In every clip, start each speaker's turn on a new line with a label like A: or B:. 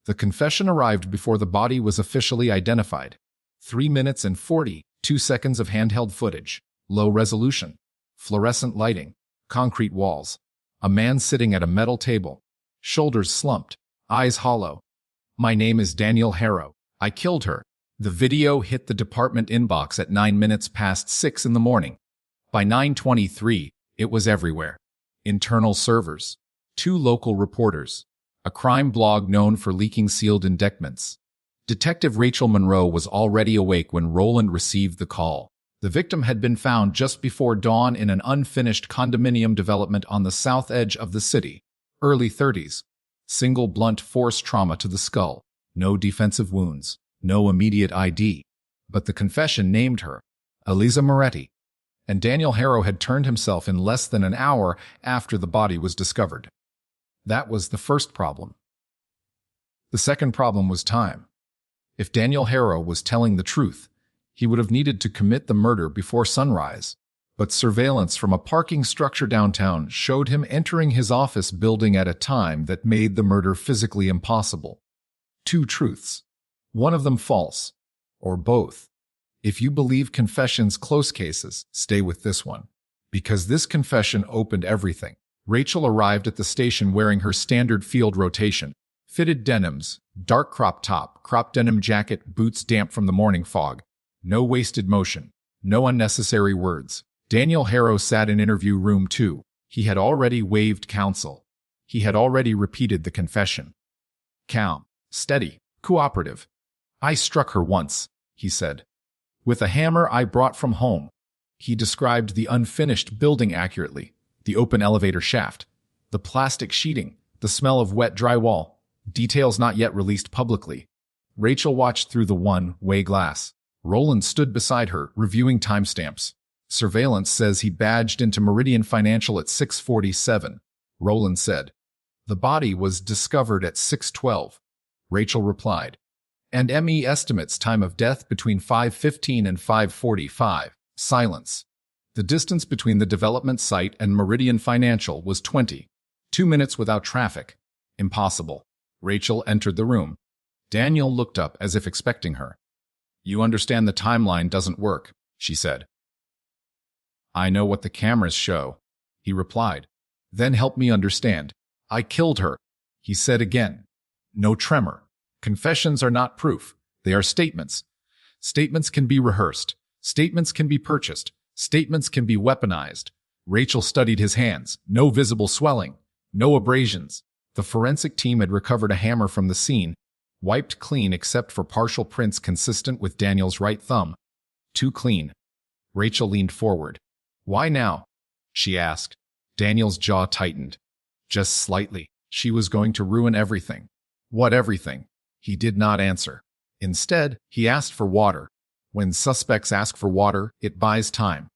A: The confession arrived before the body was officially identified. 3 minutes and 42 seconds of handheld footage, low resolution, fluorescent lighting, concrete walls, a man sitting at a metal table, shoulders slumped, eyes hollow. "My name is Daniel Harrow. I killed her." The video hit the department inbox at 9 minutes past 6 in the morning. By 9:23, it was everywhere. Internal servers, 2 local reporters, a crime blog known for leaking sealed indictments. Detective Rachel Monroe was already awake when Roland received the call. The victim had been found just before dawn in an unfinished condominium development on the south edge of the city. Early 30s. Single blunt force trauma to the skull. No defensive wounds. No immediate ID. But the confession named her, Eliza Moretti. And Daniel Harrow had turned himself in less than an hour after the body was discovered. That was the first problem. The second problem was time. If Daniel Harrow was telling the truth, he would have needed to commit the murder before sunrise. But surveillance from a parking structure downtown showed him entering his office building at a time that made the murder physically impossible. 2 truths. One of them false. Or both. If you believe confessions close cases, stay with this one. Because this confession opened everything. Rachel arrived at the station wearing her standard field rotation. Fitted denims, dark crop top, crop denim jacket, boots damp from the morning fog. No wasted motion. No unnecessary words. Daniel Harrow sat in interview room 2. He had already waived counsel. He had already repeated the confession. Calm, steady, cooperative. "I struck her once," he said. "With a hammer I brought from home." He described the unfinished building accurately. The open elevator shaft, the plastic sheeting, the smell of wet drywall. Details not yet released publicly. Rachel watched through the one-way glass. Roland stood beside her, reviewing timestamps. Surveillance says he badged into Meridian Financial at 6:47. Roland said. The body was discovered at 6:12. Rachel replied. And ME estimates time of death between 5:15 and 5:45. Silence. The distance between the development site and Meridian Financial was 22 minutes without traffic. Impossible. Rachel entered the room. Daniel looked up as if expecting her. "You understand the timeline doesn't work," she said. "I know what the cameras show," he replied. "Then help me understand." "I killed her," he said again. No tremor. Confessions are not proof. They are statements. Statements can be rehearsed. Statements can be purchased. Statements can be weaponized. Rachel studied his hands. No visible swelling. No abrasions. The forensic team had recovered a hammer from the scene, wiped clean except for partial prints consistent with Daniel's right thumb. Too clean. Rachel leaned forward. "Why now?" she asked. Daniel's jaw tightened. Just slightly. She was going to ruin everything. What everything? He did not answer. Instead, he asked for water. When suspects ask for water, it buys time.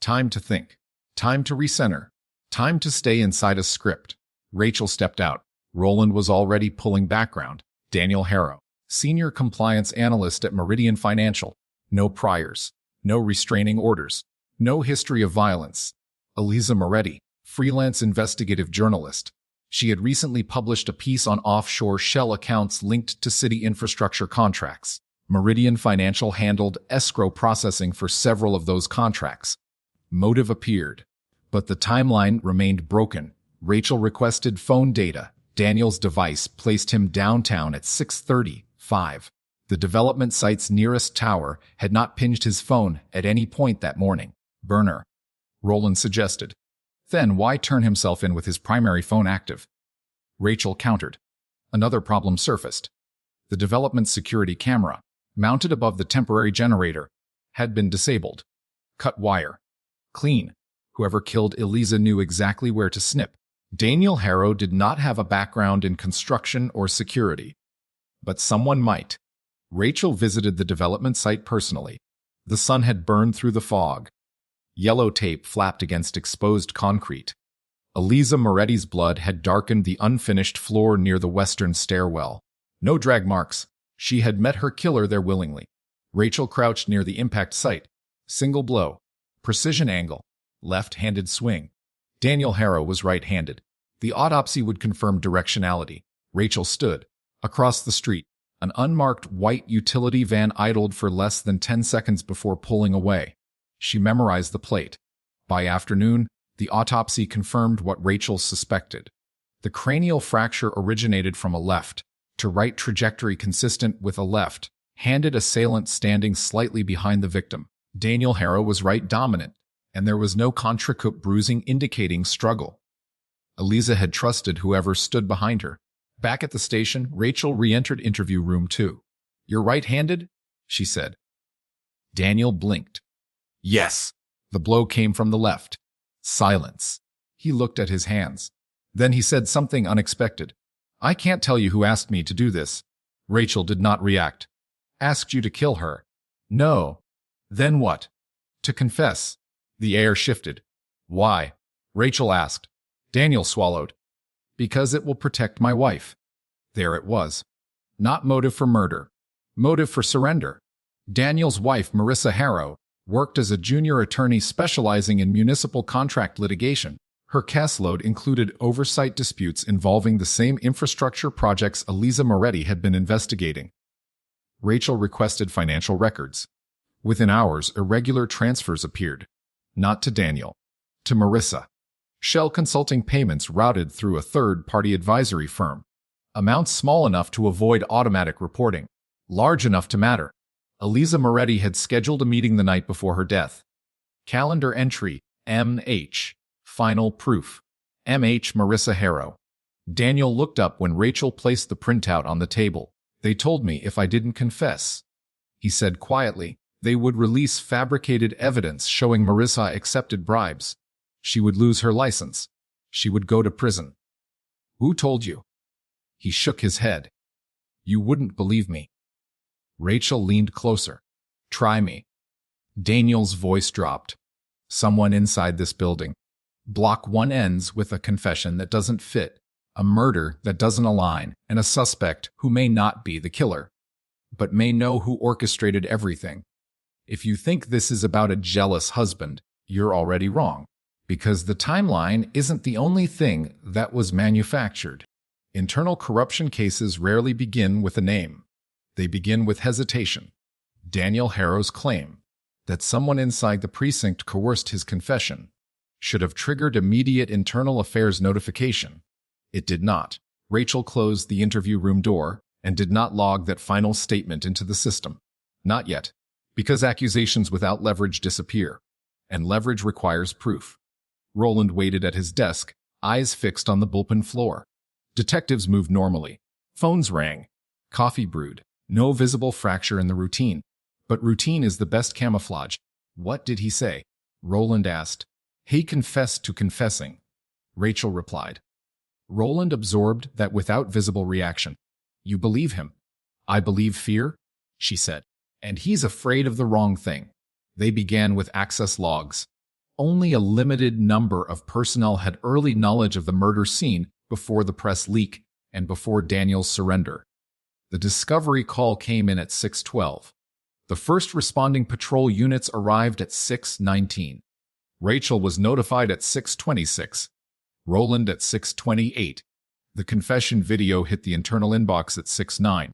A: Time to think. Time to recenter. Time to stay inside a script. Rachel stepped out. Roland was already pulling background. Daniel Harrow, senior compliance analyst at Meridian Financial. No priors. No restraining orders. No history of violence. Eliza Moretti, freelance investigative journalist. She had recently published a piece on offshore shell accounts linked to city infrastructure contracts. Meridian Financial handled escrow processing for several of those contracts. Motive appeared, but the timeline remained broken. Rachel requested phone data. Daniel's device placed him downtown at 6:35. The development site's nearest tower had not pinged his phone at any point that morning. Burner, Roland suggested. Then why turn himself in with his primary phone active? Rachel countered. Another problem surfaced. The development security camera, mounted above the temporary generator, had been disabled. Cut wire. Clean. Whoever killed Eliza knew exactly where to snip. Daniel Harrow did not have a background in construction or security. But someone might. Rachel visited the development site personally. The sun had burned through the fog. Yellow tape flapped against exposed concrete. Eliza Moretti's blood had darkened the unfinished floor near the western stairwell. No drag marks. She had met her killer there willingly. Rachel crouched near the impact site. Single blow. Precision angle. Left-handed swing. Daniel Harrow was right-handed. The autopsy would confirm directionality. Rachel stood, Across the street, an unmarked white utility van idled for less than 10 seconds before pulling away. She memorized the plate. By afternoon, the autopsy confirmed what Rachel suspected. The cranial fracture originated from a left to right trajectory consistent with a left-handed assailant standing slightly behind the victim. Daniel Harrow was right dominant, and there was no contricute bruising indicating struggle. Eliza had trusted whoever stood behind her. Back at the station, Rachel re-entered interview room 2. "You're right-handed?" she said. Daniel blinked. "Yes." The blow came from the left. Silence. He looked at his hands. Then he said something unexpected. "I can't tell you who asked me to do this." Rachel did not react. "Asked you to kill her?" "No." "Then what?" "To confess." The air shifted. "Why?" Rachel asked. Daniel swallowed. "Because it will protect my wife." There it was. Not motive for murder. Motive for surrender. Daniel's wife, Marissa Harrow, worked as a junior attorney specializing in municipal contract litigation. Her caseload included oversight disputes involving the same infrastructure projects Eliza Moretti had been investigating. Rachel requested financial records. Within hours, irregular transfers appeared. Not to Daniel. To Marissa. Shell Consulting payments routed through a third-party advisory firm. Amounts small enough to avoid automatic reporting. Large enough to matter. Eliza Moretti had scheduled a meeting the night before her death. Calendar entry, M.H. Final proof. M.H. Marissa Harrow. Daniel looked up when Rachel placed the printout on the table. "They told me if I didn't confess," he said quietly, "they would release fabricated evidence showing Marissa accepted bribes. She would lose her license. She would go to prison." "Who told you?" He shook his head. "You wouldn't believe me." Rachel leaned closer. "Try me." Daniel's voice dropped. "Someone inside this building. Block 1 ends with a confession that doesn't fit, a murder that doesn't align, and a suspect who may not be the killer, but may know who orchestrated everything. If you think this is about a jealous husband, you're already wrong, because the timeline isn't the only thing that was manufactured. Internal corruption cases rarely begin with a name. They begin with hesitation. Daniel Harrow's claim that someone inside the precinct coerced his confession should have triggered immediate internal affairs notification. It did not. Rachel closed the interview room door and did not log that final statement into the system. Not yet, because accusations without leverage disappear, and leverage requires proof. Roland waited at his desk, eyes fixed on the bullpen floor. Detectives moved normally. Phones rang. Coffee brewed. No visible fracture in the routine. But routine is the best camouflage. "What did he say?" Roland asked. "He confessed to confessing," Rachel replied. Roland absorbed that without visible reaction. "You believe him?" "I believe fear," she said. "And he's afraid of the wrong thing." They began with access logs. Only a limited number of personnel had early knowledge of the murder scene before the press leak and before Daniel's surrender. The discovery call came in at 6:12. The first responding patrol units arrived at 6:19. Rachel was notified at 6:26. Roland at 6:28. The confession video hit the internal inbox at 6:09.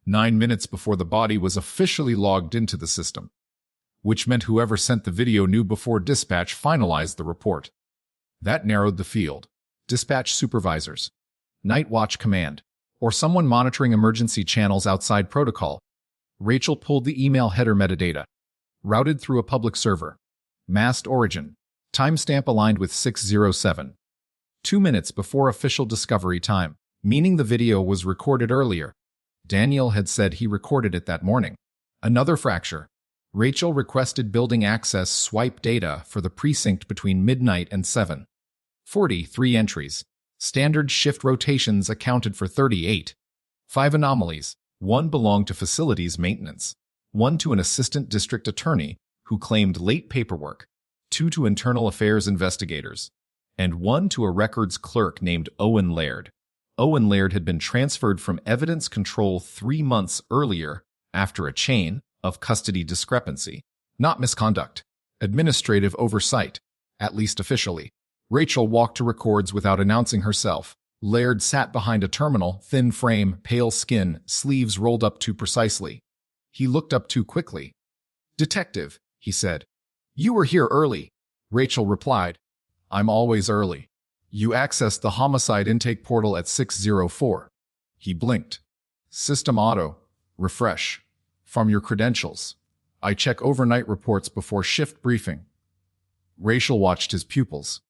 A: 9 minutes before the body was officially logged into the system, which meant whoever sent the video knew before dispatch finalized the report. That narrowed the field. Dispatch supervisors, Night Watch Command, or someone monitoring emergency channels outside protocol. Rachel pulled the email header metadata. Routed through a public server. Masked origin. Timestamp aligned with 6:07. 2 minutes before official discovery time, meaning the video was recorded earlier. Daniel had said he recorded it that morning. Another fracture. Rachel requested building access swipe data for the precinct between midnight and 7:40. 3 entries. Standard shift rotations accounted for 38. 5 anomalies. 1 belonged to facilities maintenance. 1 to an assistant district attorney who claimed late paperwork. 2 to internal affairs investigators. And 1 to a records clerk named Owen Laird. Owen Laird had been transferred from evidence control 3 months earlier after a chain of custody discrepancy. Not misconduct. Administrative oversight, at least officially. Rachel walked to records without announcing herself. Laird sat behind a terminal, thin frame, pale skin, sleeves rolled up too precisely. He looked up too quickly. "Detective," he said. "You were here early." Rachel replied, "I'm always early. You accessed the homicide intake portal at 6:04. He blinked. "System auto. Refresh. From your credentials. I check overnight reports before shift briefing." Rachel watched his pupils.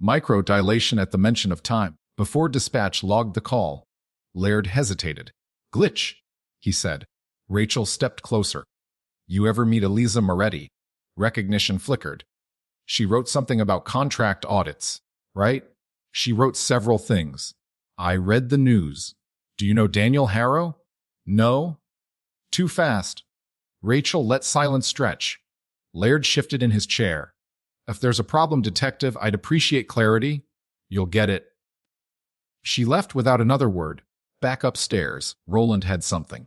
A: Microdilation at the mention of time. Before dispatch logged the call. Laird hesitated. "Glitch," he said. Rachel stepped closer. "You ever meet Eliza Moretti?" Recognition flickered. "She wrote something about contract audits, right?" "She wrote several things. I read the news." "Do you know Daniel Harrow?" "No." "Too fast." Rachel let silence stretch. Laird shifted in his chair. "If there's a problem, detective, I'd appreciate clarity." "You'll get it." She left without another word. Back upstairs, Roland had something.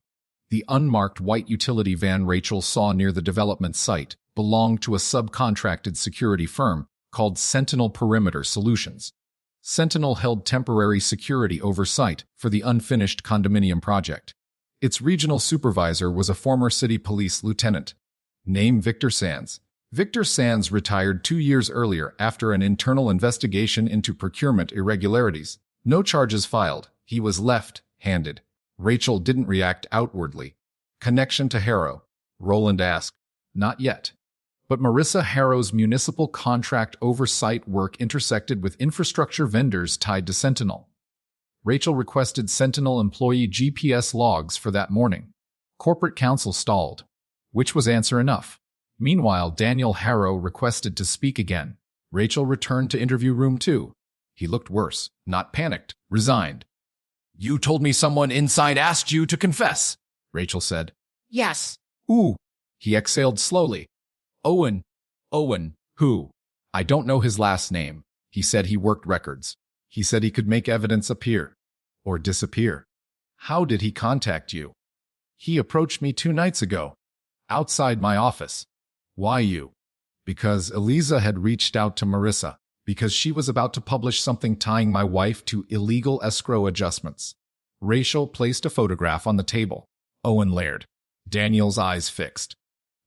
A: The unmarked white utility van Rachel saw near the development site belonged to a subcontracted security firm called Sentinel Perimeter Solutions. Sentinel held temporary security oversight for the unfinished condominium project. Its regional supervisor was a former city police lieutenant. Name Victor Sands. Victor Sands retired 2 years earlier after an internal investigation into procurement irregularities. No charges filed. He was left-handed. Rachel didn't react outwardly. "Connection to Harrow?" Roland asked. "Not yet." But Marissa Harrow's municipal contract oversight work intersected with infrastructure vendors tied to Sentinel. Rachel requested Sentinel employee GPS logs for that morning. Corporate counsel stalled, which was answer enough. Meanwhile, Daniel Harrow requested to speak again. Rachel returned to interview room 2. He looked worse, not panicked, resigned. "You told me someone inside asked you to confess," Rachel said. "Yes." "Ooh." He exhaled slowly. Owen. "Owen, who?" "I don't know his last name. He said he worked records. He said he could make evidence appear. Or disappear." "How did he contact you?" "He approached me 2 nights ago. Outside my office." "Why you?" "Because Eliza had reached out to Marissa. Because she was about to publish something tying my wife to illegal escrow adjustments." Rachel placed a photograph on the table. Owen Laird. Daniel's eyes fixed.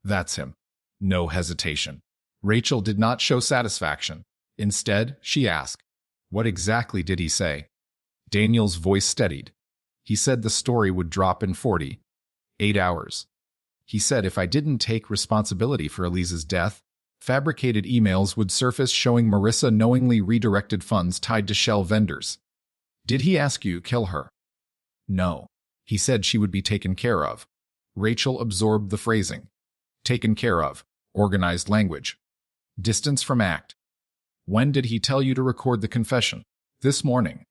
A: "That's him." No hesitation. Rachel did not show satisfaction. Instead, she asked, "What exactly did he say?" Daniel's voice steadied. "He said the story would drop in 48 hours. He said if I didn't take responsibility for Eliza's death, fabricated emails would surface showing Marissa knowingly redirected funds tied to shell vendors." "Did he ask you to kill her?" "No. He said she would be taken care of." Rachel absorbed the phrasing. Taken care of. Organized language. Distance from act. "When did he tell you to record the confession?" "This morning.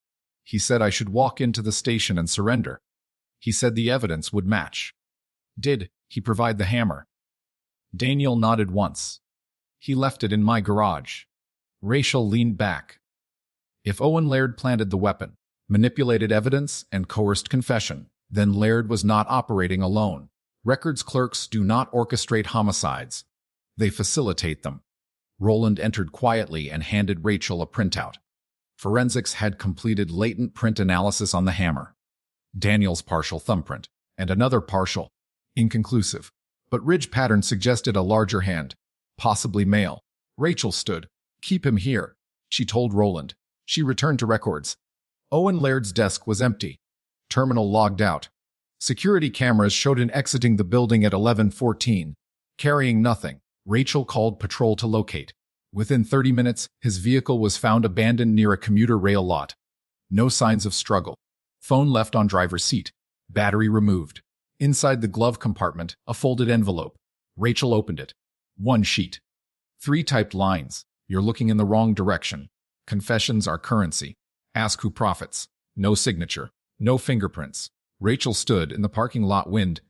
A: He said I should walk into the station and surrender. He said the evidence would match." "Did he provide the hammer?" Daniel nodded once. "He left it in my garage." Rachel leaned back. If Owen Laird planted the weapon, manipulated evidence, and coerced confession, then Laird was not operating alone. Records clerks do not orchestrate homicides. They facilitate them. Roland entered quietly and handed Rachel a printout. Forensics had completed latent print analysis on the hammer. Daniel's partial thumbprint, and another partial, inconclusive, but ridge pattern suggested a larger hand. Possibly male. Rachel stood. "Keep him here," she told Roland. She returned to records. Owen Laird's desk was empty. Terminal logged out. Security cameras showed him exiting the building at 11:14. Carrying nothing, Rachel called patrol to locate. Within 30 minutes, his vehicle was found abandoned near a commuter rail lot. No signs of struggle. Phone left on driver's seat. Battery removed. Inside the glove compartment, a folded envelope. Rachel opened it. 1 sheet. 3 typed lines. "You're looking in the wrong direction. Confessions are currency. Ask who profits." No signature. No fingerprints. Rachel stood in the parking lot,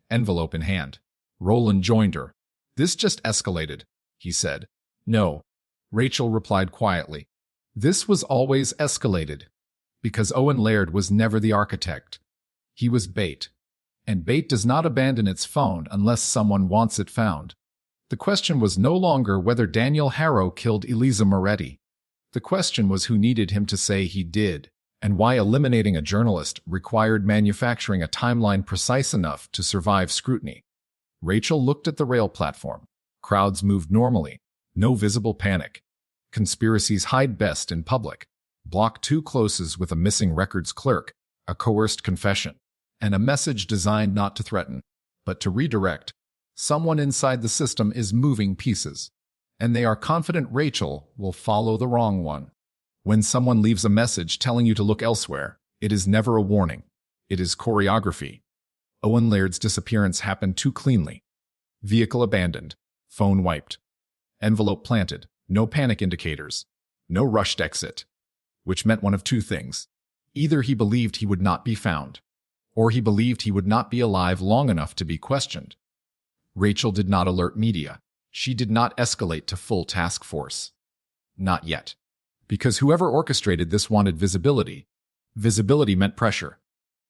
A: envelope in hand. Roland joined her. "This just escalated," he said. "No." Rachel replied quietly. "This was always escalated." Because Owen Laird was never the architect. He was bait. And bait does not abandon its phone unless someone wants it found. The question was no longer whether Daniel Harrow killed Eliza Moretti. The question was who needed him to say he did, and why eliminating a journalist required manufacturing a timeline precise enough to survive scrutiny. Rachel looked at the rail platform. Crowds moved normally. No visible panic. Conspiracies hide best in public. Block 2 closes with a missing records clerk, a coerced confession, and a message designed not to threaten, but to redirect. Someone inside the system is moving pieces, and they are confident Rachel will follow the wrong one. When someone leaves a message telling you to look elsewhere, it is never a warning. It is choreography. Owen Laird's disappearance happened too cleanly. Vehicle abandoned. Phone wiped. Envelope planted. No panic indicators. No rushed exit. Which meant one of two things. Either he believed he would not be found, or he believed he would not be alive long enough to be questioned. Rachel did not alert media. She did not escalate to full task force. Not yet. Because whoever orchestrated this wanted visibility. Visibility meant pressure.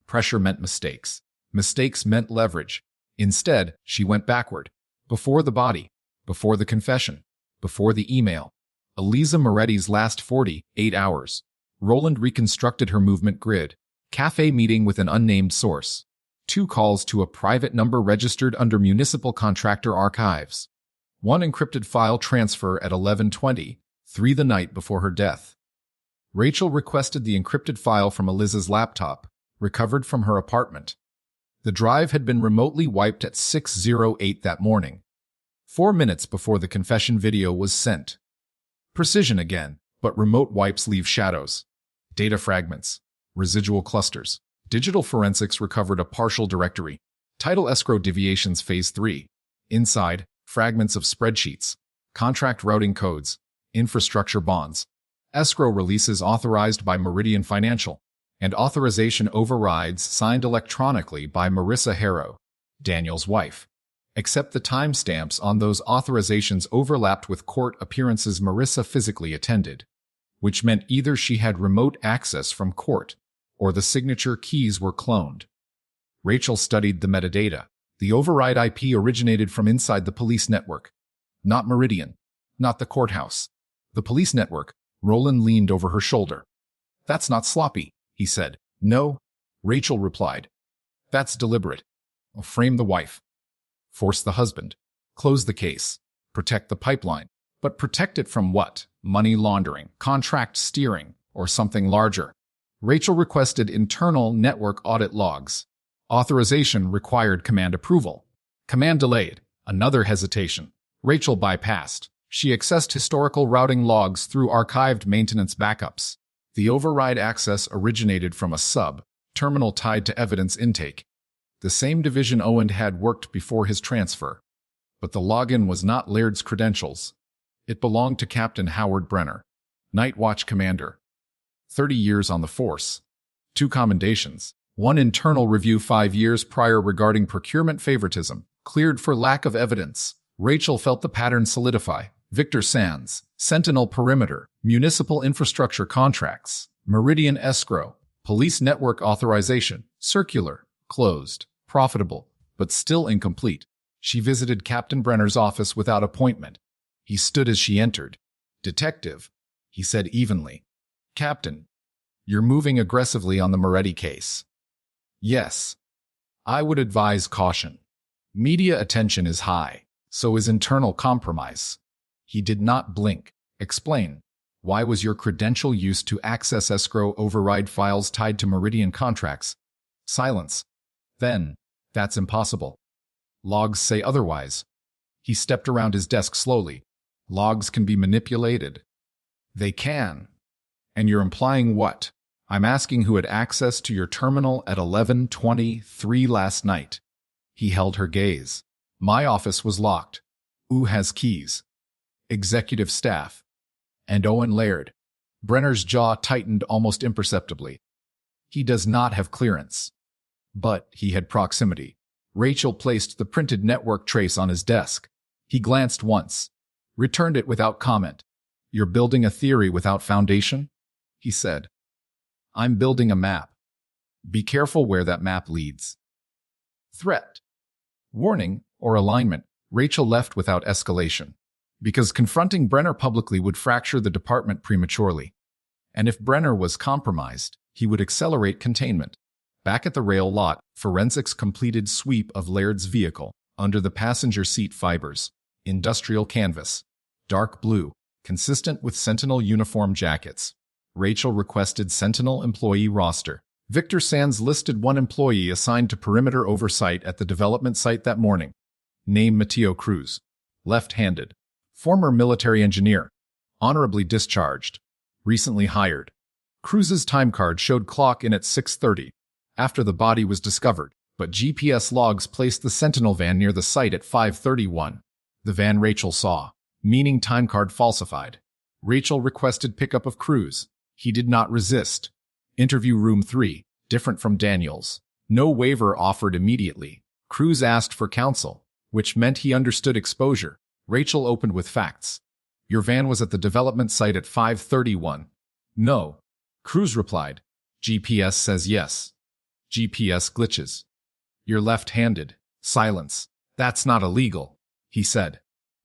A: Pressure meant mistakes. Mistakes meant leverage. Instead, she went backward. Before the body. Before the confession. Before the email. Eliza Moretti's last 48 hours. Roland reconstructed her movement grid. Cafe meeting with an unnamed source. 2 calls to a private number registered under municipal contractor archives. 1 encrypted file transfer at 11:20, 3 the night before her death. Rachel requested the encrypted file from Eliza's laptop, recovered from her apartment. The drive had been remotely wiped at 6:08 that morning, 4 minutes before the confession video was sent. Precision again, but remote wipes leave shadows. Data fragments. Residual clusters. Digital forensics recovered a partial directory. Title escrow deviations phase 3. Inside, fragments of spreadsheets. Contract routing codes. Infrastructure bonds. Escrow releases authorized by Meridian Financial. And authorization overrides signed electronically by Marissa Harrow, Daniel's wife. Except the timestamps on those authorizations overlapped with court appearances Marissa physically attended, which meant either she had remote access from court, or the signature keys were cloned. Rachel studied the metadata. The override IP originated from inside the police network. Not Meridian. Not the courthouse. The police network. Roland leaned over her shoulder. "That's not sloppy," he said. "No," Rachel replied. "That's deliberate. Frame the wife. Force the husband. Close the case. Protect the pipeline. But protect it from what? Money laundering, contract steering, or something larger." Rachel requested internal network audit logs. Authorization required command approval. Command delayed. Another hesitation. Rachel bypassed. She accessed historical routing logs through archived maintenance backups. The override access originated from a sub-terminal tied to evidence intake. The same division Owen had worked before his transfer. But the login was not Laird's credentials. It belonged to Captain Howard Brenner, Night Watch Commander. 30 years on the force. 2 commendations. 1 internal review 5 years prior regarding procurement favoritism, cleared for lack of evidence. Rachel felt the pattern solidify. Victor Sands, Sentinel Perimeter, Municipal Infrastructure Contracts, Meridian Escrow, Police Network Authorization, Circular, closed, profitable, but still incomplete. She visited Captain Brenner's office without appointment. He stood as she entered. "Detective," he said evenly. "Captain, you're moving aggressively on the Moretti case." "Yes. I would advise caution. Media attention is high, so is internal compromise." He did not blink. "Explain. Why was your credential used to access escrow override files tied to Meridian contracts?" Silence. "Then, that's impossible. Logs say otherwise." He stepped around his desk slowly. "Logs can be manipulated." "They can. And you're implying what?" "I'm asking who had access to your terminal at 11:23 last night." He held her gaze. "My office was locked. Who has keys?" "Executive staff." "And Owen Laird." Brenner's jaw tightened almost imperceptibly. "He does not have clearance." But he had proximity. Rachel placed the printed network trace on his desk. He glanced once, returned it without comment. "You're building a theory without foundation?" he said. "I'm building a map. Be careful where that map leads." Threat, warning, or alignment. Rachel left without escalation, because confronting Brenner publicly would fracture the department prematurely. And if Brenner was compromised, He would accelerate containment. Back at the rail lot, forensics completed sweep of Laird's vehicle, under the passenger seat fibers, industrial canvas, dark blue, consistent with Sentinel uniform jackets. Rachel requested Sentinel employee roster. Victor Sands listed one employee assigned to perimeter oversight at the development site that morning. Name Mateo Cruz. Left-handed. Former military engineer. Honorably discharged. Recently hired. Cruz's time card showed clock in at 6:30, after the body was discovered, but GPS logs placed the Sentinel van near the site at 5:31. The van Rachel saw, meaning time card falsified. Rachel requested pickup of Cruz. He did not resist. Interview room 3, different from Daniel's. No waiver offered immediately. Cruz asked for counsel, which meant he understood exposure. Rachel opened with facts. Your van was at the development site at 5:31. No. Cruz replied. GPS says yes. GPS glitches. You're left-handed. Silence. That's not illegal, he said.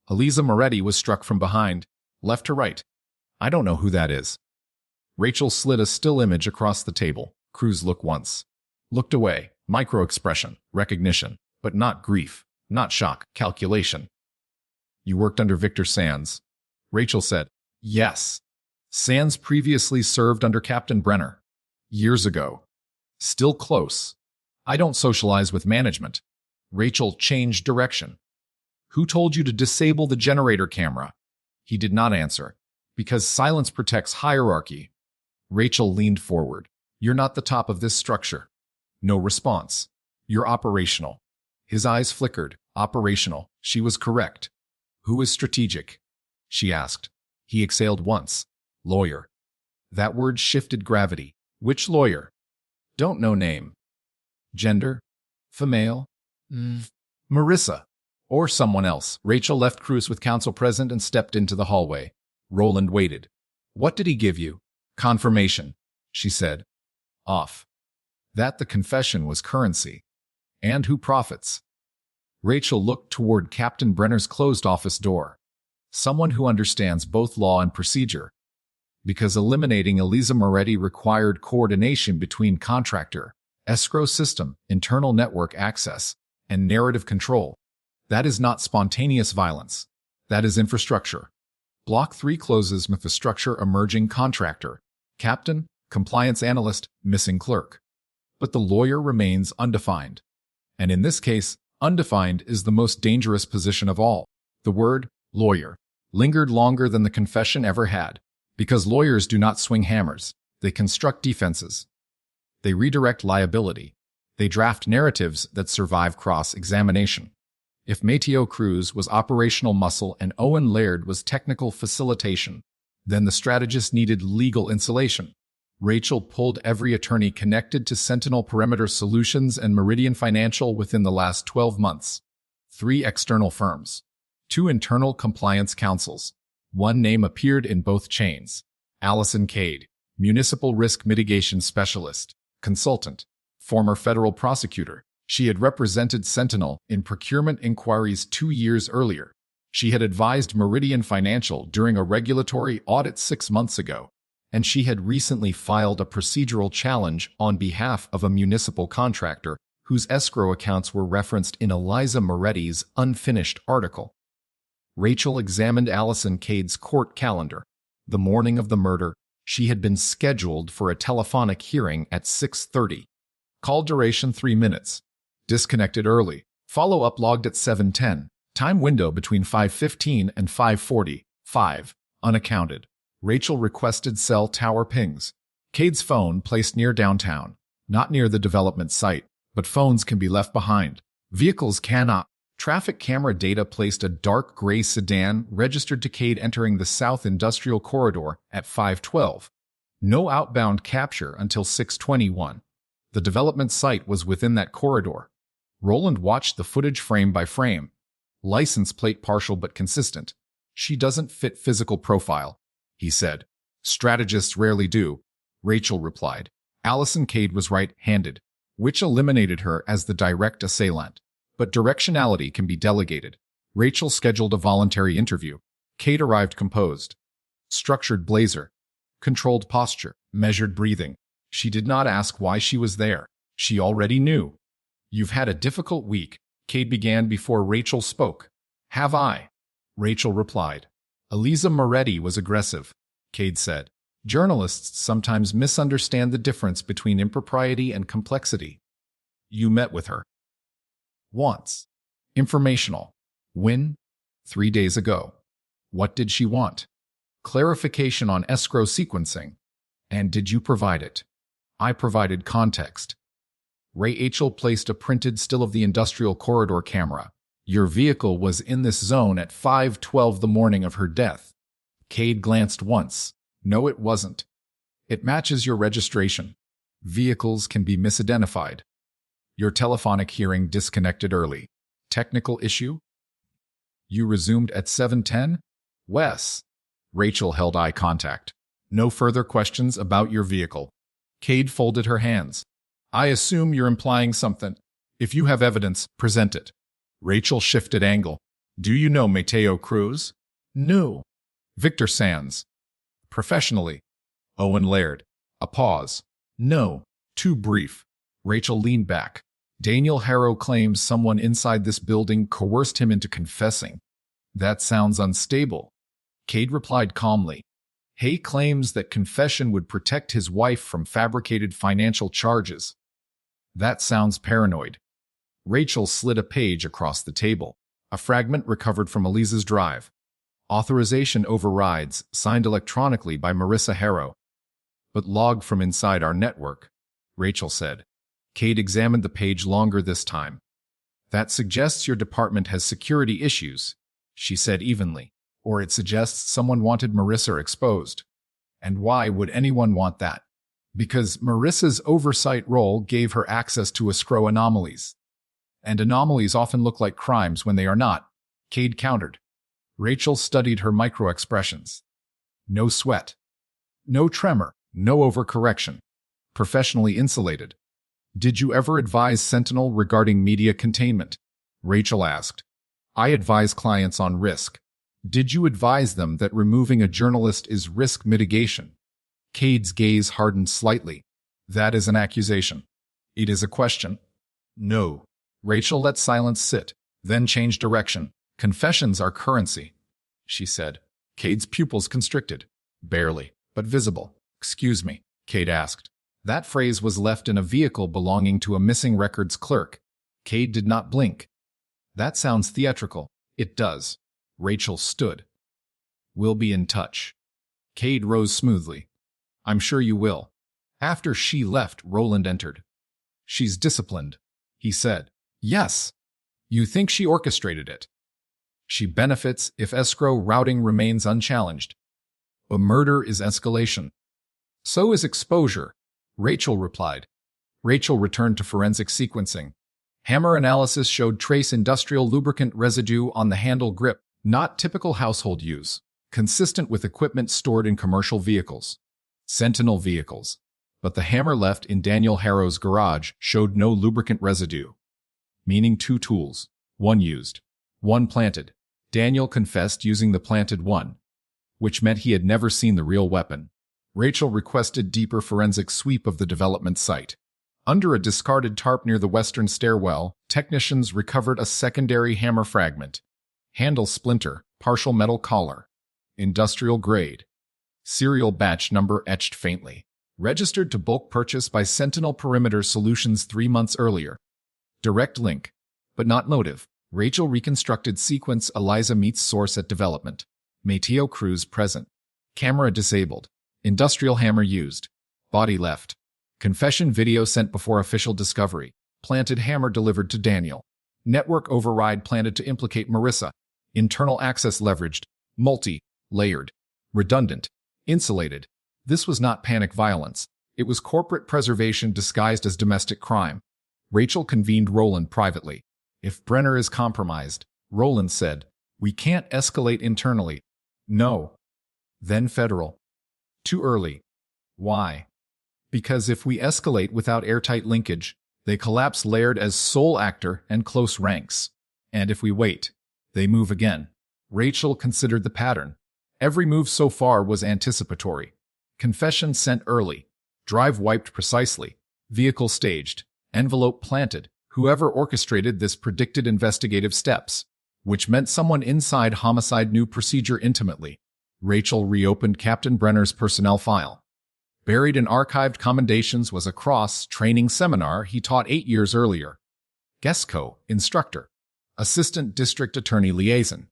A: Eliza Moretti was struck from behind, left to right. I don't know who that is. Rachel slid a still image across the table. Cruz looked once. Looked away. Micro-expression. Recognition. But not grief. Not shock. Calculation. You worked under Victor Sands. Rachel said. Yes. Sands previously served under Captain Brenner. Years ago. Still close. I don't socialize with management. Rachel changed direction. Who told you to disable the generator camera? He did not answer. Because silence protects hierarchy. Rachel leaned forward. You're not the top of this structure. No response. You're operational. His eyes flickered. Operational. She was correct. Who is strategic? She asked. He exhaled once. Lawyer. That word shifted gravity. Which lawyer? Don't know name. Gender? Female? Marissa. Or someone else. Rachel left Cruz with counsel present and stepped into the hallway. Roland waited. What did he give you? Confirmation, she said. Off. That the confession was currency. And who profits? Rachel looked toward Captain Brenner's closed office door. Someone who understands both law and procedure. Because eliminating Eliza Moretti required coordination between contractor, escrow system, internal network access, and narrative control. That is not spontaneous violence. That is infrastructure. Block 3 closes with the structure emerging contractor, captain, compliance analyst, missing clerk. But the lawyer remains undefined. And in this case, undefined is the most dangerous position of all. The word, lawyer, lingered longer than the confession ever had. Because lawyers do not swing hammers. They construct defenses. They redirect liability. They draft narratives that survive cross-examination. If Mateo Cruz was operational muscle and Owen Laird was technical facilitation, then the strategist needed legal insulation. Rachel pulled every attorney connected to Sentinel Perimeter Solutions and Meridian Financial within the last 12 months. 3 external firms. 2 internal compliance counsels. One name appeared in both chains. Allison Cade, Municipal Risk Mitigation Specialist, Consultant, former federal prosecutor. She had represented Sentinel in procurement inquiries 2 years earlier. She had advised Meridian Financial during a regulatory audit 6 months ago, and she had recently filed a procedural challenge on behalf of a municipal contractor whose escrow accounts were referenced in Eliza Moretti's unfinished article. Rachel examined Allison Cade's court calendar. The morning of the murder, she had been scheduled for a telephonic hearing at 6:30. Call duration 3 minutes. Disconnected early. Follow-up logged at 7:10. Time window between 5:15 and 5:40. 5. Unaccounted. Rachel requested cell tower pings. Cade's phone placed near downtown. Not near the development site, but phones can be left behind. Vehicles cannot. Traffic camera data placed a dark gray sedan registered to Cade entering the South Industrial Corridor at 5:12. No outbound capture until 6:21. The development site was within that corridor. Roland watched the footage frame by frame. License plate partial but consistent. She doesn't fit physical profile, he said. Strategists rarely do, Rachel replied. Allison Cade was right-handed, which eliminated her as the direct assailant. But directionality can be delegated. Rachel scheduled a voluntary interview. Cade arrived composed. Structured blazer. Controlled posture. Measured breathing. She did not ask why she was there. She already knew. You've had a difficult week, Cade began before Rachel spoke. Have I? Rachel replied. Eliza Moretti was aggressive, Cade said. Journalists sometimes misunderstand the difference between impropriety and complexity. You met with her. Once. Informational. When? 3 days ago. What did she want? Clarification on escrow sequencing. And did you provide it? I provided context. Rachel placed a printed still of the industrial corridor camera. Your vehicle was in this zone at 5:12 the morning of her death. Cade glanced once. No, it wasn't. It matches your registration. Vehicles can be misidentified. Your telephonic hearing disconnected early. Technical issue? You resumed at 7:10? Wes. Rachel held eye contact. No further questions about your vehicle. Cade folded her hands. I assume you're implying something. If you have evidence, present it. Rachel shifted angle. Do you know Mateo Cruz? No. Victor Sands. Professionally. Owen Laird. A pause. No. Too brief. Rachel leaned back. Daniel Harrow claims someone inside this building coerced him into confessing. That sounds unstable. Cade replied calmly. Hay claims that confession would protect his wife from fabricated financial charges. That sounds paranoid. Rachel slid a page across the table. A fragment recovered from Eliza's drive. Authorization overrides, signed electronically by Marissa Harrow. But logged from inside our network, Rachel said. Cade examined the page longer this time. That suggests your department has security issues, she said evenly. Or it suggests someone wanted Marissa exposed. And why would anyone want that? Because Marissa's oversight role gave her access to escrow anomalies. And anomalies often look like crimes when they are not, Cade countered. Rachel studied her micro-expressions. No sweat. No tremor. No overcorrection. Professionally insulated. Did you ever advise Sentinel regarding media containment? Rachel asked. I advise clients on risk. Did you advise them that removing a journalist is risk mitigation? Cade's gaze hardened slightly. That is an accusation. It is a question. No. Rachel let silence sit, then changed direction. Confessions are currency, she said. Cade's pupils constricted. Barely, but visible. Excuse me, Cade asked. That phrase was left in a vehicle belonging to a missing records clerk. Cade did not blink. That sounds theatrical. It does. Rachel stood. We'll be in touch. Cade rose smoothly. I'm sure you will. After she left, Roland entered. She's disciplined, he said. Yes. You think she orchestrated it? She benefits if escrow routing remains unchallenged. A murder is escalation. So is exposure, Rachel replied. Rachel returned to forensic sequencing. Hammer analysis showed trace industrial lubricant residue on the handle grip, not typical household use, consistent with equipment stored in commercial vehicles. Sentinel vehicles. But the hammer left in Daniel Harrow's garage showed no lubricant residue. Meaning 2 tools, 1 used, 1 planted. Daniel confessed using the planted one, which meant he had never seen the real weapon. Rachel requested deeper forensic sweep of the development site. Under a discarded tarp near the western stairwell, technicians recovered a secondary hammer fragment. Handle splinter, partial metal collar. Industrial grade. Serial batch number etched faintly. Registered to bulk purchase by Sentinel Perimeter Solutions 3 months earlier. Direct link, but not motive. Rachel reconstructed sequence Eliza meets source at development. Mateo Cruz present. Camera disabled. Industrial hammer used. Body left. Confession video sent before official discovery. Planted hammer delivered to Daniel. Network override planted to implicate Marissa. Internal access leveraged. Multi-layered. Redundant. Insulated. This was not panic violence. It was corporate preservation disguised as domestic crime. Rachel convened Roland privately. If Brenner is compromised, Roland said, we can't escalate internally. No. Then federal. Too early. Why? Because if we escalate without airtight linkage, they collapse Laird as sole actor and close ranks. And if we wait, they move again. Rachel considered the pattern. Every move so far was anticipatory. Confession sent early. Drive wiped precisely. Vehicle staged. Envelope planted. Whoever orchestrated this predicted investigative steps, which meant someone inside homicide knew procedure intimately. Rachel reopened Captain Brenner's personnel file. Buried in archived commendations was a cross-training seminar he taught 8 years earlier. GESCO, instructor. Assistant District Attorney Liaison.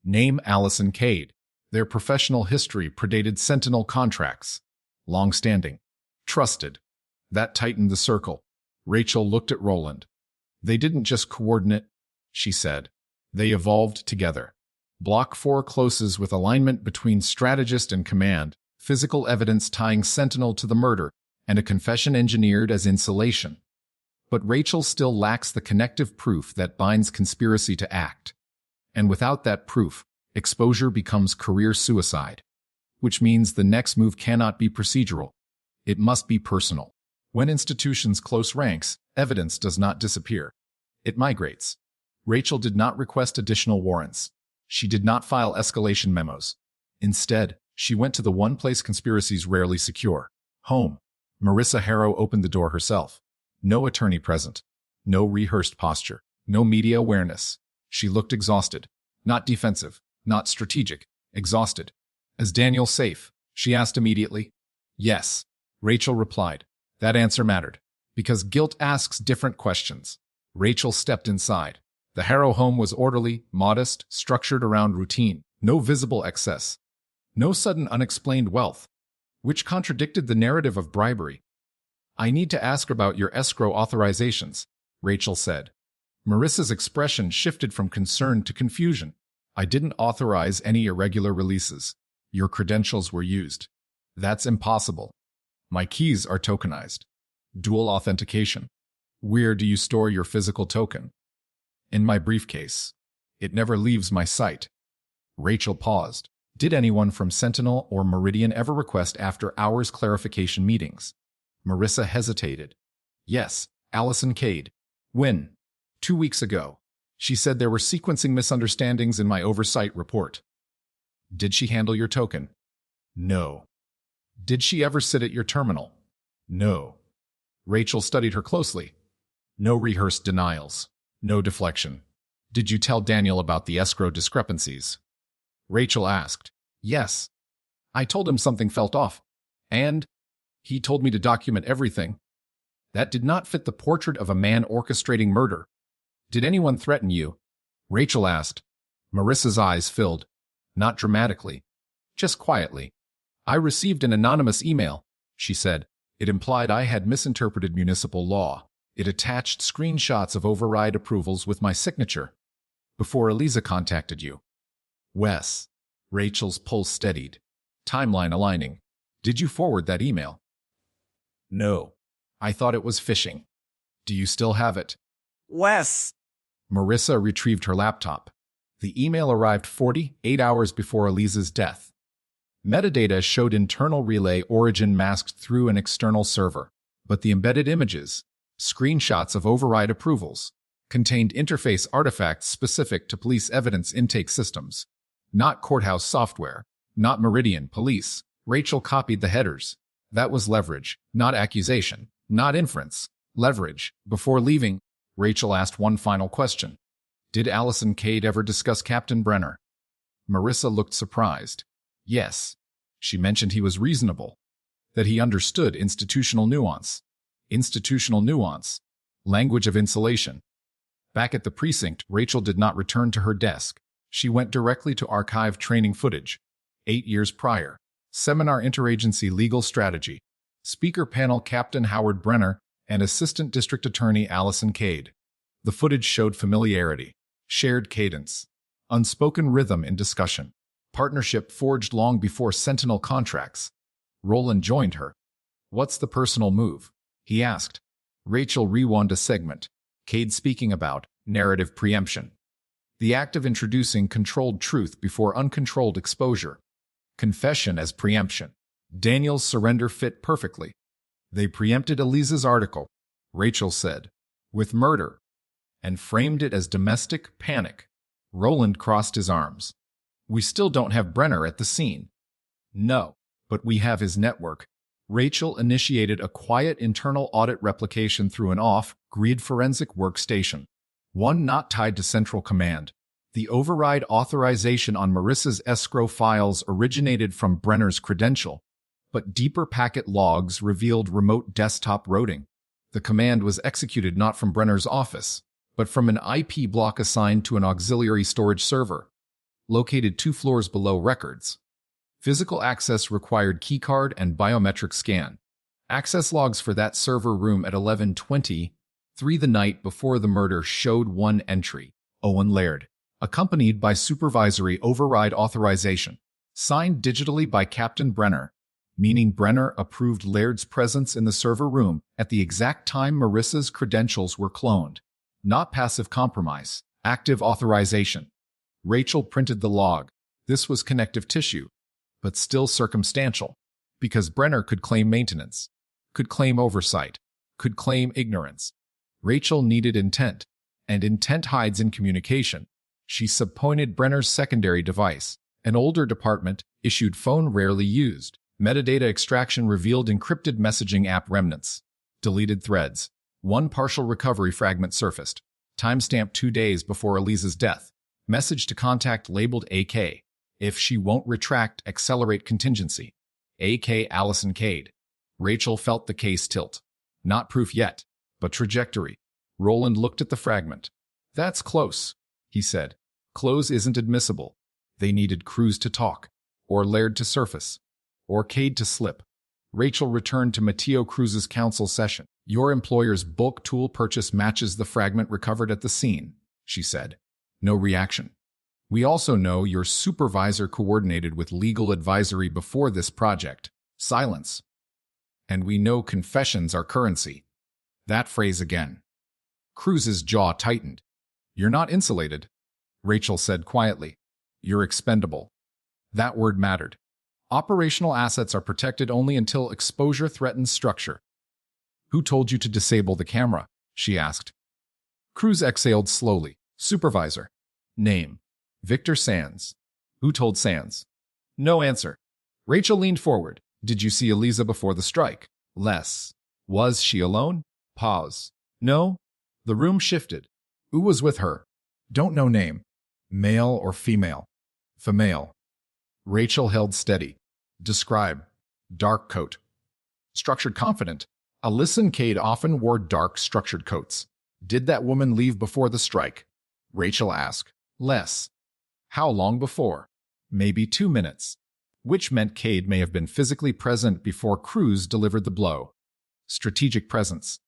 A: Name Allison Cade. Their professional history predated Sentinel contracts. Long-standing. Trusted. That tightened the circle. Rachel looked at Roland. They didn't just coordinate, she said. They evolved together. Block 4 closes with alignment between strategist and command, physical evidence tying Sentinel to the murder, and a confession engineered as insulation. But Rachel still lacks the connective proof that binds conspiracy to act. And without that proof, exposure becomes career suicide. Which means the next move cannot be procedural. It must be personal. When institutions close ranks, evidence does not disappear. It migrates. Rachel did not request additional warrants. She did not file escalation memos. Instead, she went to the one place conspiracies rarely secure: home. Marissa Harrow opened the door herself. No attorney present. No rehearsed posture. No media awareness. She looked exhausted. Not defensive. Not strategic. Exhausted. Is Daniel safe? She asked immediately. Yes. Rachel replied. That answer mattered. Because guilt asks different questions. Rachel stepped inside. The Harrow home was orderly, modest, structured around routine. No visible excess. No sudden unexplained wealth, which contradicted the narrative of bribery. I need to ask about your escrow authorizations, Rachel said. Marissa's expression shifted from concern to confusion. I didn't authorize any irregular releases. Your credentials were used. That's impossible. My keys are tokenized. Dual authentication. Where do you store your physical token? In my briefcase. It never leaves my sight. Rachel paused. Did anyone from Sentinel or Meridian ever request after-hours clarification meetings? Marissa hesitated. Yes, Allison Cade. When? 2 weeks ago. She said there were sequencing misunderstandings in my oversight report. Did she handle your token? No. Did she ever sit at your terminal? No. Rachel studied her closely. No rehearsed denials. No deflection. Did you tell Daniel about the escrow discrepancies? Rachel asked. Yes. I told him something felt off. And he told me to document everything. That did not fit the portrait of a man orchestrating murder. Did anyone threaten you? Rachel asked. Marissa's eyes filled. Not dramatically. Just quietly. I received an anonymous email, she said. It implied I had misinterpreted municipal law. It attached screenshots of override approvals with my signature. Before Eliza contacted you. Wes. Rachel's pulse steadied. Timeline aligning. Did you forward that email? No. I thought it was phishing. Do you still have it?
B: Wes.
A: Marissa retrieved her laptop. The email arrived 48 hours before Eliza's death. Metadata showed internal relay origin masked through an external server, but the embedded images, screenshots of override approvals, contained interface artifacts specific to police evidence intake systems. Not courthouse software, not Meridian police. Rachel copied the headers. That was leverage, not accusation, not inference. Leverage. Before leaving, Rachel asked one final question. Did Allison Cade ever discuss Captain Brenner? Marissa looked surprised. Yes. She mentioned he was reasonable, that he understood institutional nuance. Institutional nuance. Language of insulation. Back at the precinct, Rachel did not return to her desk. She went directly to archived training footage. 8 years prior. Seminar Interagency Legal Strategy. Speaker panel Captain Howard Brenner and Assistant District Attorney Allison Cade. The footage showed familiarity, shared cadence, unspoken rhythm in discussion. Partnership forged long before Sentinel contracts. Roland joined her. What's the personal move? He asked. Rachel rewound a segment. Cade speaking about narrative preemption. The act of introducing controlled truth before uncontrolled exposure. Confession as preemption. Daniel's surrender fit perfectly. They preempted Eliza's article, Rachel said, with murder, and framed it as domestic panic. Roland crossed his arms. We still don't have Brenner at the scene. No, but we have his network. Rachel initiated a quiet internal audit replication through an off-grid forensic workstation, one not tied to central command. The override authorization on Marissa's escrow files originated from Brenner's credential, but deeper packet logs revealed remote desktop routing. The command was executed not from Brenner's office, but from an IP block assigned to an auxiliary storage server, located 2 floors below records. Physical access required keycard and biometric scan. Access logs for that server room at 11:23 the night before the murder showed one entry, Owen Laird, accompanied by supervisory override authorization, signed digitally by Captain Brenner, meaning Brenner approved Laird's presence in the server room at the exact time Marissa's credentials were cloned. Not passive compromise, active authorization. Rachel printed the log. This was connective tissue, but still circumstantial, because Brenner could claim maintenance, could claim oversight, could claim ignorance. Rachel needed intent, and intent hides in communication. She subpoenaed Brenner's secondary device, an older department-issued phone rarely used. Metadata extraction revealed encrypted messaging app remnants. Deleted threads. One partial recovery fragment surfaced. Timestamp 2 days before Eliza's death. Message to contact labeled AK. If she won't retract, accelerate contingency. AK Allison Cade. Rachel felt the case tilt. Not proof yet, but trajectory. Roland looked at the fragment. That's close, he said. Close isn't admissible. They needed Cruz to talk, or Laird to surface, or Cade to slip. Rachel returned to Mateo Cruz's counsel session. Your employer's bulk tool purchase matches the fragment recovered at the scene, she said. No reaction. We also know your supervisor coordinated with legal advisory before this project. Silence. And we know confessions are currency. That phrase again. Cruz's jaw tightened. You're not insulated, Rachel said quietly. You're expendable. That word mattered. Operational assets are protected only until exposure threatens structure. Who told you to disable the camera? She asked. Cruz exhaled slowly. Supervisor. Name. Victor Sands. Who told Sands? No answer. Rachel leaned forward. Did you see Eliza before the strike? Less. Was she alone? Pause. No. The room shifted. Who was with her? Don't know name. Male or female? Female. Rachel held steady. Describe. Dark coat. Structured confident. Allison Cade often wore dark, structured coats. Did that woman leave before the strike? Rachel asked. Less. How long before? Maybe 2 minutes. Which meant Cade may have been physically present before Cruz delivered the blow. Strategic presence.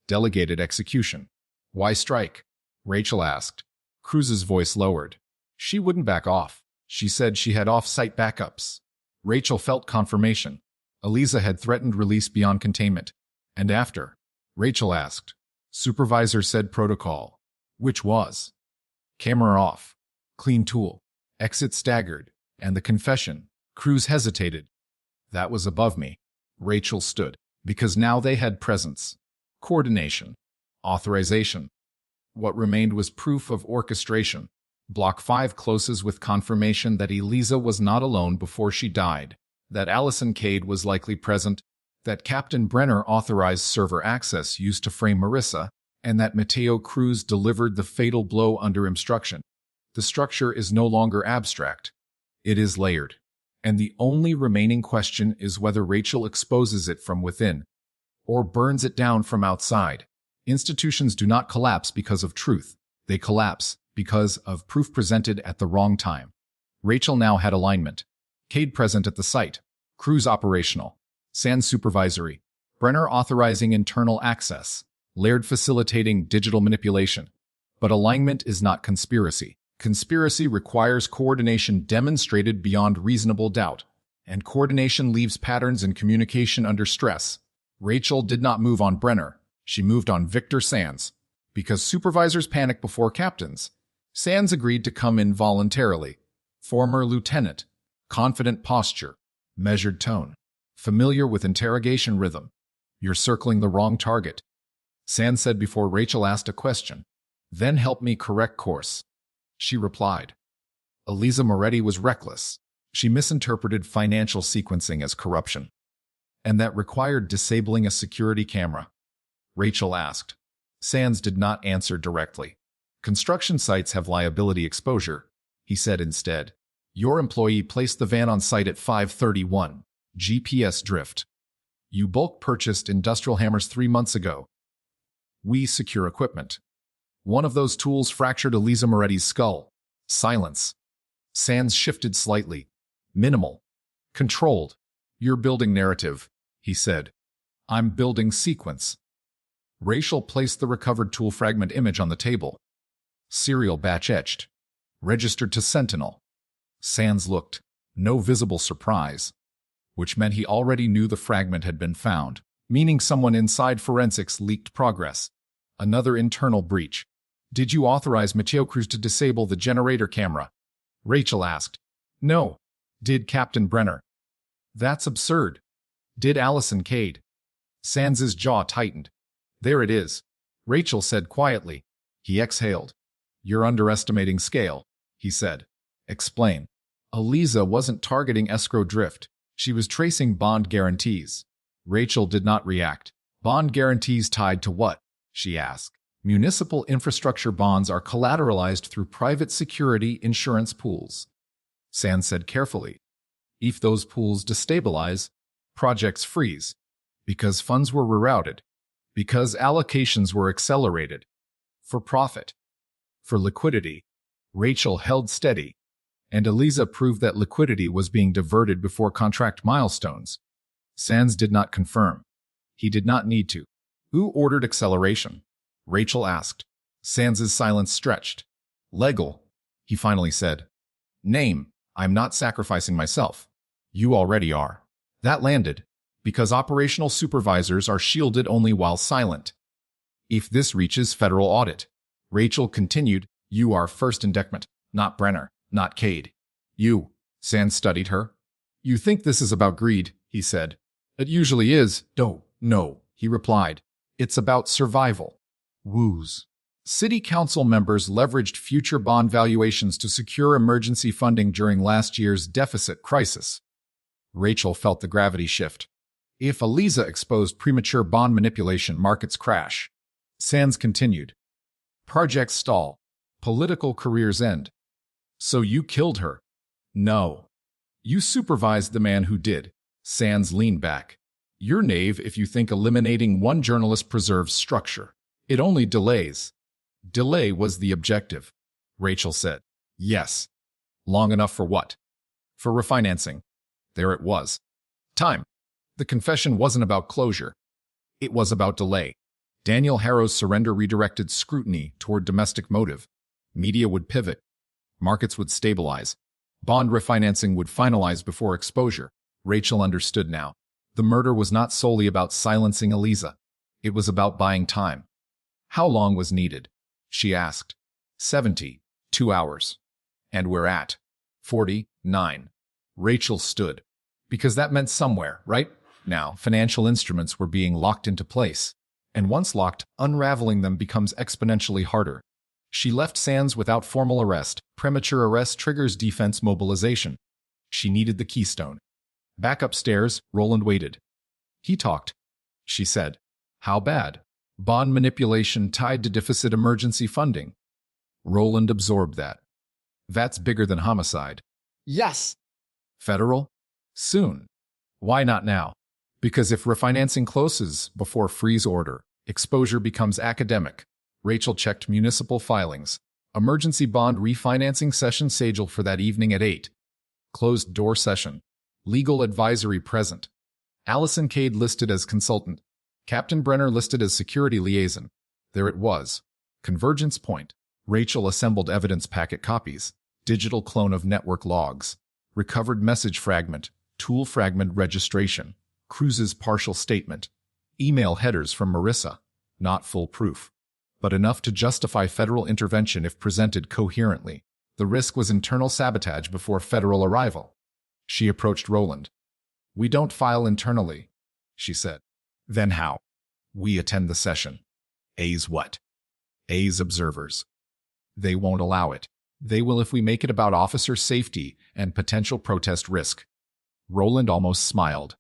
A: Delegated execution. Why strike? Rachel asked. Cruz's voice lowered. She wouldn't back off. She said she had off-site backups. Rachel felt confirmation. Eliza had threatened release beyond containment. And after? Rachel asked. Supervisor said protocol. Which was? Camera off. Clean tool. Exit staggered. And the confession. Cruz hesitated. That was above me. Rachel stood. Because now they had presence. Coordination. Authorization. What remained was proof of orchestration. Block 5 closes with confirmation that Eliza was not alone before she died, that Allison Cade was likely present, that Captain Brenner authorized server access used to frame Marissa, and that Mateo Cruz delivered the fatal blow under instruction. The structure is no longer abstract. It is layered. And the only remaining question is whether Rachel exposes it from within, or burns it down from outside. Institutions do not collapse because of truth. They collapse because of proof presented at the wrong time. Rachel now had alignment. Cade present at the site. Cruz operational. Sands supervisory. Brenner authorizing internal access. Laird facilitating digital manipulation. But alignment is not conspiracy. Conspiracy requires coordination demonstrated beyond reasonable doubt. And coordination leaves patterns in communication under stress. Rachel did not move on Brenner. She moved on Victor Sands. Because supervisors panic before captains, Sands agreed to come in voluntarily. Former lieutenant. Confident posture. Measured tone. Familiar with interrogation rhythm. You're circling the wrong target. Sands said before Rachel asked a question. Then help me correct course. She replied. Eliza Moretti was reckless. She misinterpreted financial sequencing as corruption. And that required disabling a security camera? Rachel asked. Sands did not answer directly. Construction sites have liability exposure, he said instead. Your employee placed the van on site at 5:31. GPS drift. You bulk purchased industrial hammers 3 months ago. We secure equipment. One of those tools fractured Elisa Moretti's skull. Silence. Sands shifted slightly. Minimal. Controlled. You're building narrative, he said. I'm building sequence. Rachel placed the recovered tool fragment image on the table. Serial batch etched. Registered to Sentinel. Sands looked. No visible surprise. Which meant he already knew the fragment had been found, meaning someone inside forensics leaked progress. Another internal breach. Did you authorize Mateo Cruz to disable the generator camera? Rachel asked. No. Did Captain Brenner? That's absurd. Did Allison Cade? Sands's jaw tightened. There it is, Rachel said quietly. He exhaled. You're underestimating scale, he said. Explain. Elisa wasn't targeting escrow drift. She was tracing bond guarantees. Rachel did not react. Bond guarantees tied to what? She asked. Municipal infrastructure bonds are collateralized through private security insurance pools. Sands said carefully. If those pools destabilize, projects freeze. Because funds were rerouted. Because allocations were accelerated. For profit. For liquidity. Rachel held steady. And Elisa proved that liquidity was being diverted before contract milestones. Sands did not confirm. He did not need to. Who ordered acceleration? Rachel asked. Sands's silence stretched. Legal, he finally said. Name. I'm not sacrificing myself. You already are. That landed. Because operational supervisors are shielded only while silent. If this reaches federal audit, Rachel continued, you are first indictment, not Brenner, not Cade. You. Sands studied her. You think this is about greed, he said. It usually is. No, he replied. It's about survival. Woos. City council members leveraged future bond valuations to secure emergency funding during last year's deficit crisis. Rachel felt the gravity shift. If Elisa exposed premature bond manipulation, markets crash. Sands continued. Projects stall. Political careers end. So you killed her? No. You supervised the man who did. Sands leaned back. You're naive if you think eliminating one journalist preserves structure. It only delays. Delay was the objective, Rachel said. Yes. Long enough for what? For refinancing. There it was. Time. The confession wasn't about closure. It was about delay. Daniel Harrow's surrender redirected scrutiny toward domestic motive. Media would pivot. Markets would stabilize. Bond refinancing would finalize before exposure. Rachel understood now. The murder was not solely about silencing Elisa. It was about buying time. How long was needed? She asked. 72 hours. And we're at 49. Rachel stood. Because that meant somewhere, right? Now, financial instruments were being locked into place. And once locked, unraveling them becomes exponentially harder. She left Sands without formal arrest. Premature arrest triggers defense mobilization. She needed the keystone. Back upstairs, Roland waited. He talked. She said. How bad? Bond manipulation tied to deficit emergency funding. Roland absorbed that. That's bigger than homicide.
B: Yes.
A: Federal? Soon. Why not now? Because if refinancing closes before freeze order, exposure becomes academic. Rachel checked municipal filings. Emergency bond refinancing session scheduled for that evening at 8. Closed door session. Legal advisory present. Allison Cade listed as consultant. Captain Brenner listed as security liaison. There it was. Convergence point. Rachel assembled evidence packet copies. Digital clone of network logs. Recovered message fragment. Tool fragment registration. Cruz's partial statement. Email headers from Marissa. Not full proof, but enough to justify federal intervention if presented coherently. The risk was internal sabotage before federal arrival. She approached Roland. We don't file internally, she said. Then how? We attend the session. A's what? A's observers. They won't allow it. They will if we make it about officer safety and potential protest risk. Roland almost smiled.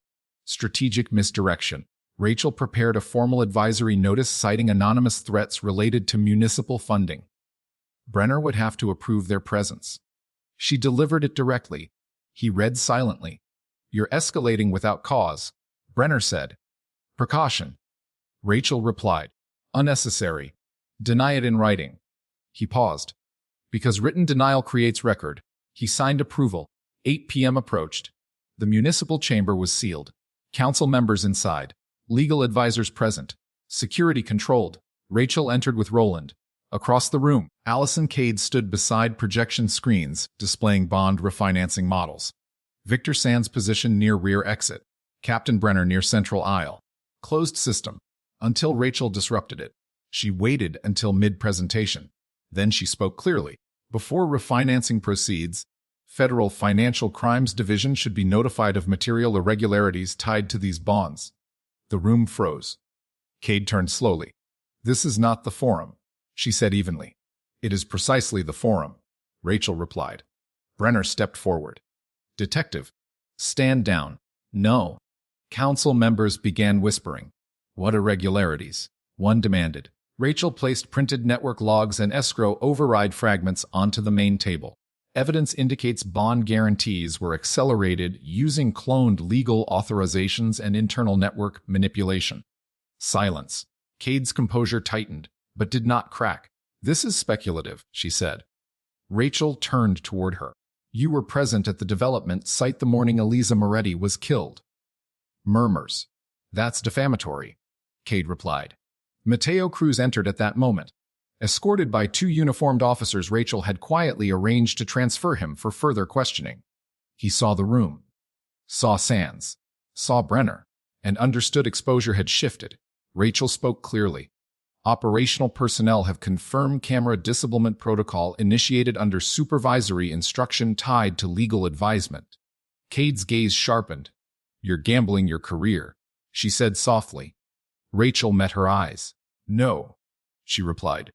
A: Strategic misdirection. Rachel prepared a formal advisory notice citing anonymous threats related to municipal funding. Brenner would have to approve their presence. She delivered it directly. He read silently. "You're escalating without cause," Brenner said. "Precaution." Rachel replied. "Unnecessary. Deny it in writing." He paused. Because written denial creates record. He signed approval. 8 p.m. approached. The municipal chamber was sealed. Council members inside. Legal advisors present. Security controlled. Rachel entered with Roland. Across the room, Allison Cade stood beside projection screens displaying bond refinancing models. Victor Sands positioned near rear exit. Captain Brenner near central aisle. Closed system. Until Rachel disrupted it. She waited until mid-presentation. Then she spoke clearly. Before refinancing proceeds, Federal Financial Crimes Division should be notified of material irregularities tied to these bonds. The room froze. Cade turned slowly. "This is not the forum," she said evenly. "It is precisely the forum," Rachel replied. Brenner stepped forward. "Detective, stand down." "No." Council members began whispering. "What irregularities?" one demanded. Rachel placed printed network logs and escrow override fragments onto the main table. Evidence indicates bond guarantees were accelerated using cloned legal authorizations and internal network manipulation. Silence. Cade's composure tightened, but did not crack. "This is speculative," she said. Rachel turned toward her. "You were present at the development site the morning Eliza Moretti was killed." Murmurs. "That's defamatory," Cade replied. Mateo Cruz entered at that moment. Escorted by 2 uniformed officers, Rachel had quietly arranged to transfer him for further questioning. He saw the room, saw Sands, saw Brenner, and understood exposure had shifted. Rachel spoke clearly. "Operational personnel have confirmed camera disablement protocol initiated under supervisory instruction tied to legal advisement." Cade's gaze sharpened. "You're gambling your career," she said softly. Rachel met her eyes. "No," she replied.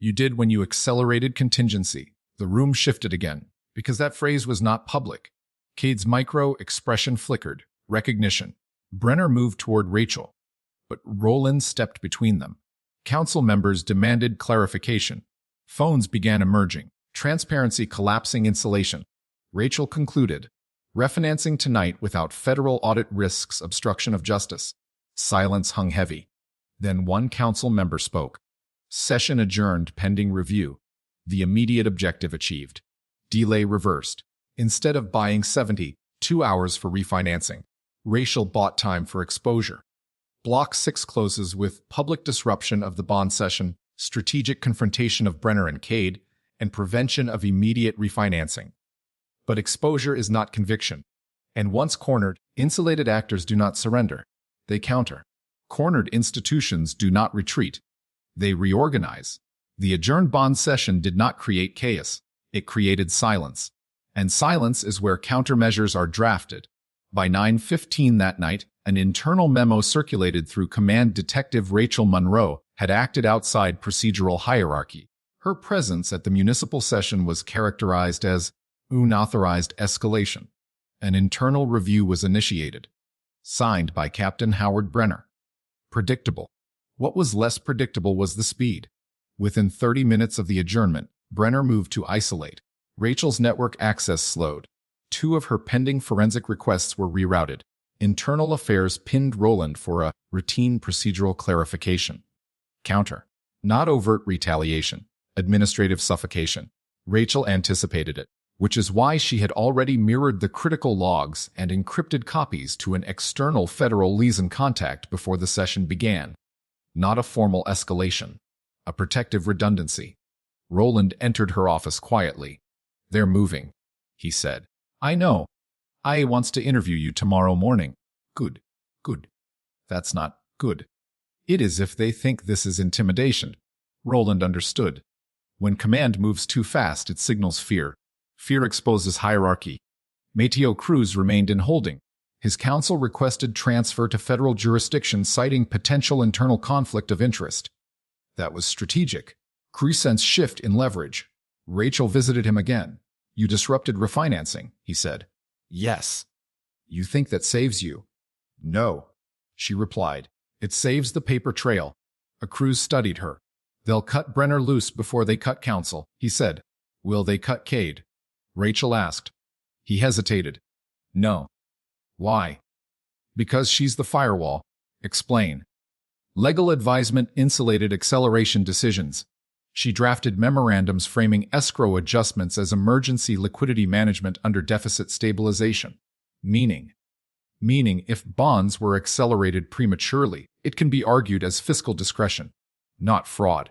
A: "You did when you accelerated contingency." The room shifted again, because that phrase was not public. Cade's micro-expression flickered. Recognition. Brenner moved toward Rachel, but Roland stepped between them. Council members demanded clarification. Phones began emerging. Transparency collapsing insulation. Rachel concluded. "Refinancing tonight without federal audit risks obstruction of justice." Silence hung heavy. Then one council member spoke. "Session adjourned pending review." The immediate objective achieved. Delay reversed. Instead of buying 72 hours for refinancing, Rachel bought time for exposure. Block 6 closes with public disruption of the bond session, strategic confrontation of Brenner and Cade, and prevention of immediate refinancing. But exposure is not conviction. And once cornered, insulated actors do not surrender. They counter. Cornered institutions do not retreat. They reorganize. The adjourned bond session did not create chaos. It created silence. And silence is where countermeasures are drafted. By 9:15 that night, an internal memo circulated through command Detective Rachel Monroe had acted outside procedural hierarchy. Her presence at the municipal session was characterized as unauthorized escalation. An internal review was initiated. Signed by Captain Howard Brenner. Predictable. What was less predictable was the speed. Within 30 minutes of the adjournment, Brenner moved to isolate. Rachel's network access slowed. 2 of her pending forensic requests were rerouted. Internal Affairs pinned Roland for a routine procedural clarification. Counter. Not overt retaliation. Administrative suffocation. Rachel anticipated it, which is why she had already mirrored the critical logs and encrypted copies to an external federal liaison contact before the session began. Not a formal escalation. A protective redundancy. Roland entered her office quietly. "They're moving," he said. "I know. IA wants to interview you tomorrow morning." "Good. Good. That's not good." "It is if they think this is intimidation." Roland understood. When command moves too fast, it signals fear. Fear exposes hierarchy. Mateo Cruz remained in holding. His counsel requested transfer to federal jurisdiction citing potential internal conflict of interest. That was strategic. Cruz sensed shift in leverage. Rachel visited him again. "You disrupted refinancing," he said. "Yes." "You think that saves you?" No, she replied. It saves the paper trail. Cruz studied her. They'll cut Brenner loose before they cut counsel, he said. Will they cut Cade? Rachel asked. He hesitated. No. Why? Because she's the firewall. Explain. Legal advisement insulated acceleration decisions. She drafted memorandums framing escrow adjustments as emergency liquidity management under deficit stabilization. Meaning if bonds were accelerated prematurely, it can be argued as fiscal discretion, not fraud.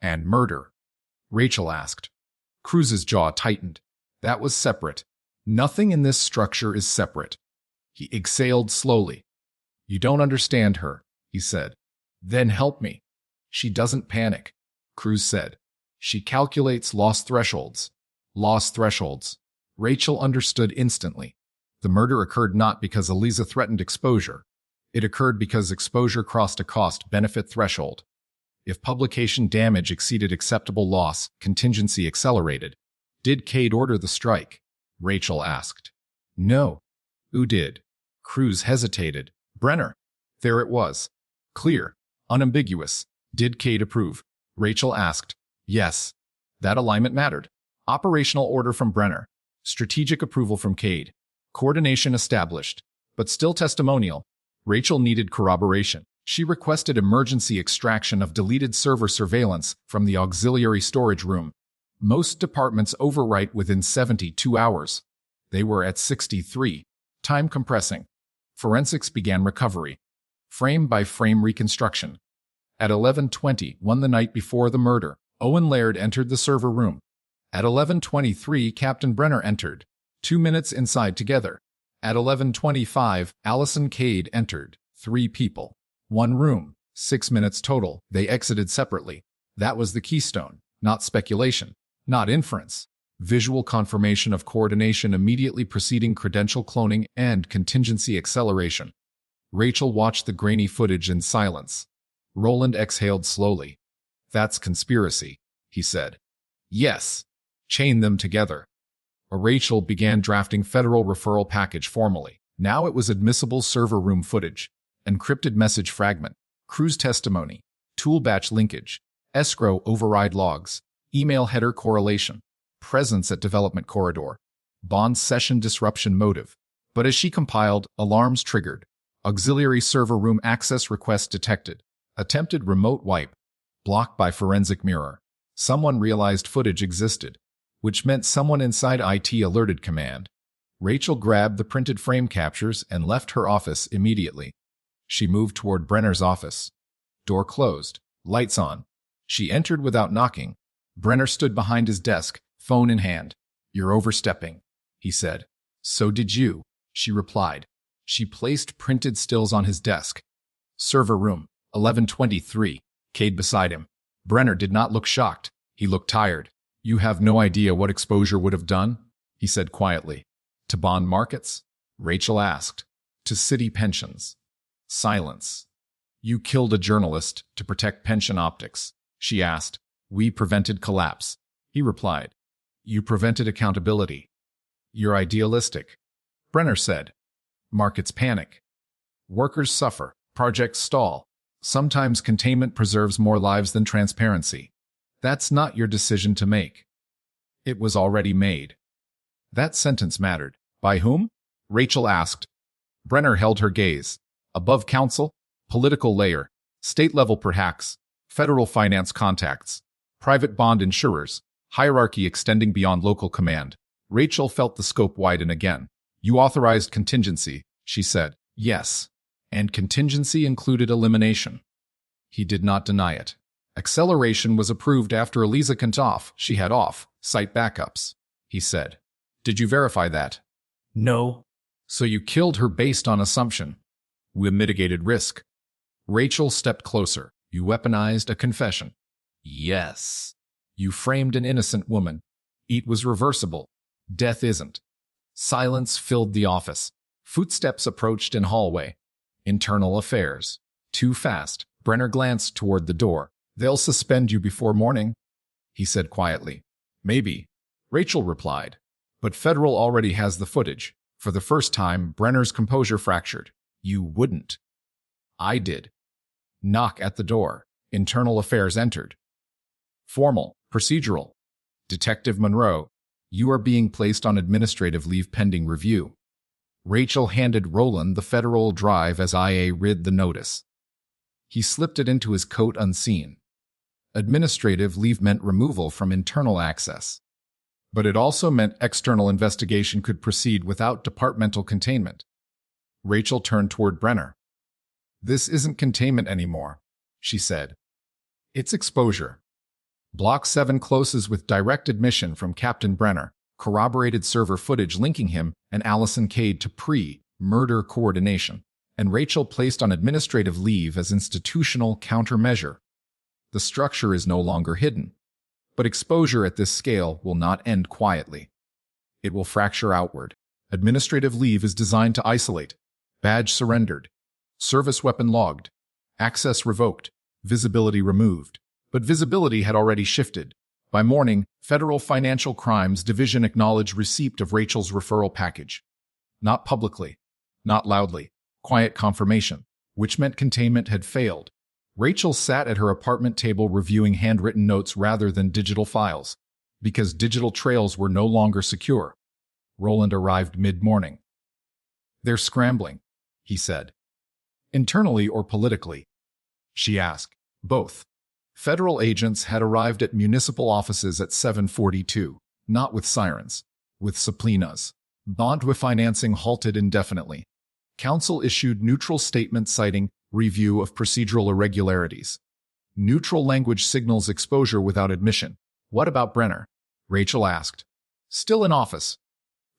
A: And murder? Rachel asked. Cruz's jaw tightened. That was separate. Nothing in this structure is separate. He exhaled slowly. You don't understand her, he said. Then help me. She doesn't panic, Cruz said. She calculates loss thresholds. Loss thresholds. Rachel understood instantly. The murder occurred not because Eliza threatened exposure. It occurred because exposure crossed a cost-benefit threshold. If publication damage exceeded acceptable loss, contingency accelerated. Did Cade order the strike? Rachel asked. No. Who did? Cruz hesitated. Brenner. There it was. Clear. Unambiguous. Did Cade approve? Rachel asked. Yes. That alignment mattered. Operational order from Brenner. Strategic approval from Cade. Coordination established. But still testimonial. Rachel needed corroboration. She requested emergency extraction of deleted server surveillance from the auxiliary storage room. Most departments overwrite within 72 hours. They were at 63. Time compressing. Forensics began recovery. Frame-by-frame reconstruction. At 11:20, the night before the murder, Owen Laird entered the server room. At 11:23, Captain Brenner entered. 2 minutes inside together. At 11:25, Allison Cade entered. 3 people. 1 room. 6 minutes total. They exited separately. That was the keystone. Not speculation. Not inference. Visual confirmation of coordination immediately preceding credential cloning and contingency acceleration. Rachel watched the grainy footage in silence. Roland exhaled slowly. That's conspiracy, he said. Yes. Chain them together. Rachel began drafting federal referral package formally. Now it was admissible server room footage. Encrypted message fragment. Cruz testimony. Tool batch linkage. Escrow override logs. Email header correlation. Presence at development corridor. Bond session disruption motive. But as she compiled, alarms triggered. Auxiliary server room access request detected. Attempted remote wipe. Blocked by forensic mirror. Someone realized footage existed, which meant someone inside IT alerted command. Rachel grabbed the printed frame captures and left her office immediately. She moved toward Brenner's office. Door closed. Lights on. She entered without knocking. Brenner stood behind his desk, phone in hand. You're overstepping, he said. So did you, she replied. She placed printed stills on his desk. Server room, 11:23, Cade beside him. Brenner did not look shocked. He looked tired. You have no idea what exposure would have done, he said quietly. To bond markets? Rachel asked. To city pensions. Silence. You killed a journalist to protect pension optics, she asked. We prevented collapse, he replied. You prevented accountability. You're idealistic, Brenner said. Markets panic. Workers suffer. Projects stall. Sometimes containment preserves more lives than transparency. That's not your decision to make. It was already made. That sentence mattered. By whom? Rachel asked. Brenner held her gaze. Above council, political layer, state level perhaps, federal finance contacts, private bond insurers, hierarchy extending beyond local command. Rachel felt the scope widen again. You authorized contingency, she said. Yes. And contingency included elimination. He did not deny it. Acceleration was approved after Eliza Kantoff. She had off-site backups, he said. Did you verify that? No. So you killed her based on assumption. We mitigated risk. Rachel stepped closer. You weaponized a confession. Yes. You framed an innocent woman. It was reversible. Death isn't. Silence filled the office. Footsteps approached in hallway. Internal affairs. Too fast. Brenner glanced toward the door. They'll suspend you before morning, he said quietly. Maybe, Rachel replied. But Federal already has the footage. For the first time, Brenner's composure fractured. You wouldn't. I did. Knock at the door. Internal Affairs entered. Formal, procedural. Detective Monroe, you are being placed on administrative leave pending review. Rachel handed Roland the Federal Drive as IA read the notice. He slipped it into his coat unseen. Administrative leave meant removal from internal access. But it also meant external investigation could proceed without departmental containment. Rachel turned toward Brenner. This isn't containment anymore, she said. It's exposure. Block 7 closes with direct admission from Captain Brenner, corroborated server footage linking him and Allison Cade to pre-murder coordination, and Rachel placed on administrative leave as institutional countermeasure. The structure is no longer hidden. But exposure at this scale will not end quietly. It will fracture outward. Administrative leave is designed to isolate. Badge surrendered. Service weapon logged. Access revoked. Visibility removed. But visibility had already shifted. By morning, Federal Financial Crimes Division acknowledged receipt of Rachel's referral package. Not publicly. Not loudly. Quiet confirmation, which meant containment had failed. Rachel sat at her apartment table reviewing handwritten notes rather than digital files, because digital trails were no longer secure. Roland arrived mid-morning. They're scrambling, he said. Internally or politically? She asked. Both. Federal agents had arrived at municipal offices at 7:42, not with sirens, with subpoenas. Bond refinancing halted indefinitely. Council issued neutral statements citing review of procedural irregularities. Neutral language signals exposure without admission. What about Brenner? Rachel asked. Still in office.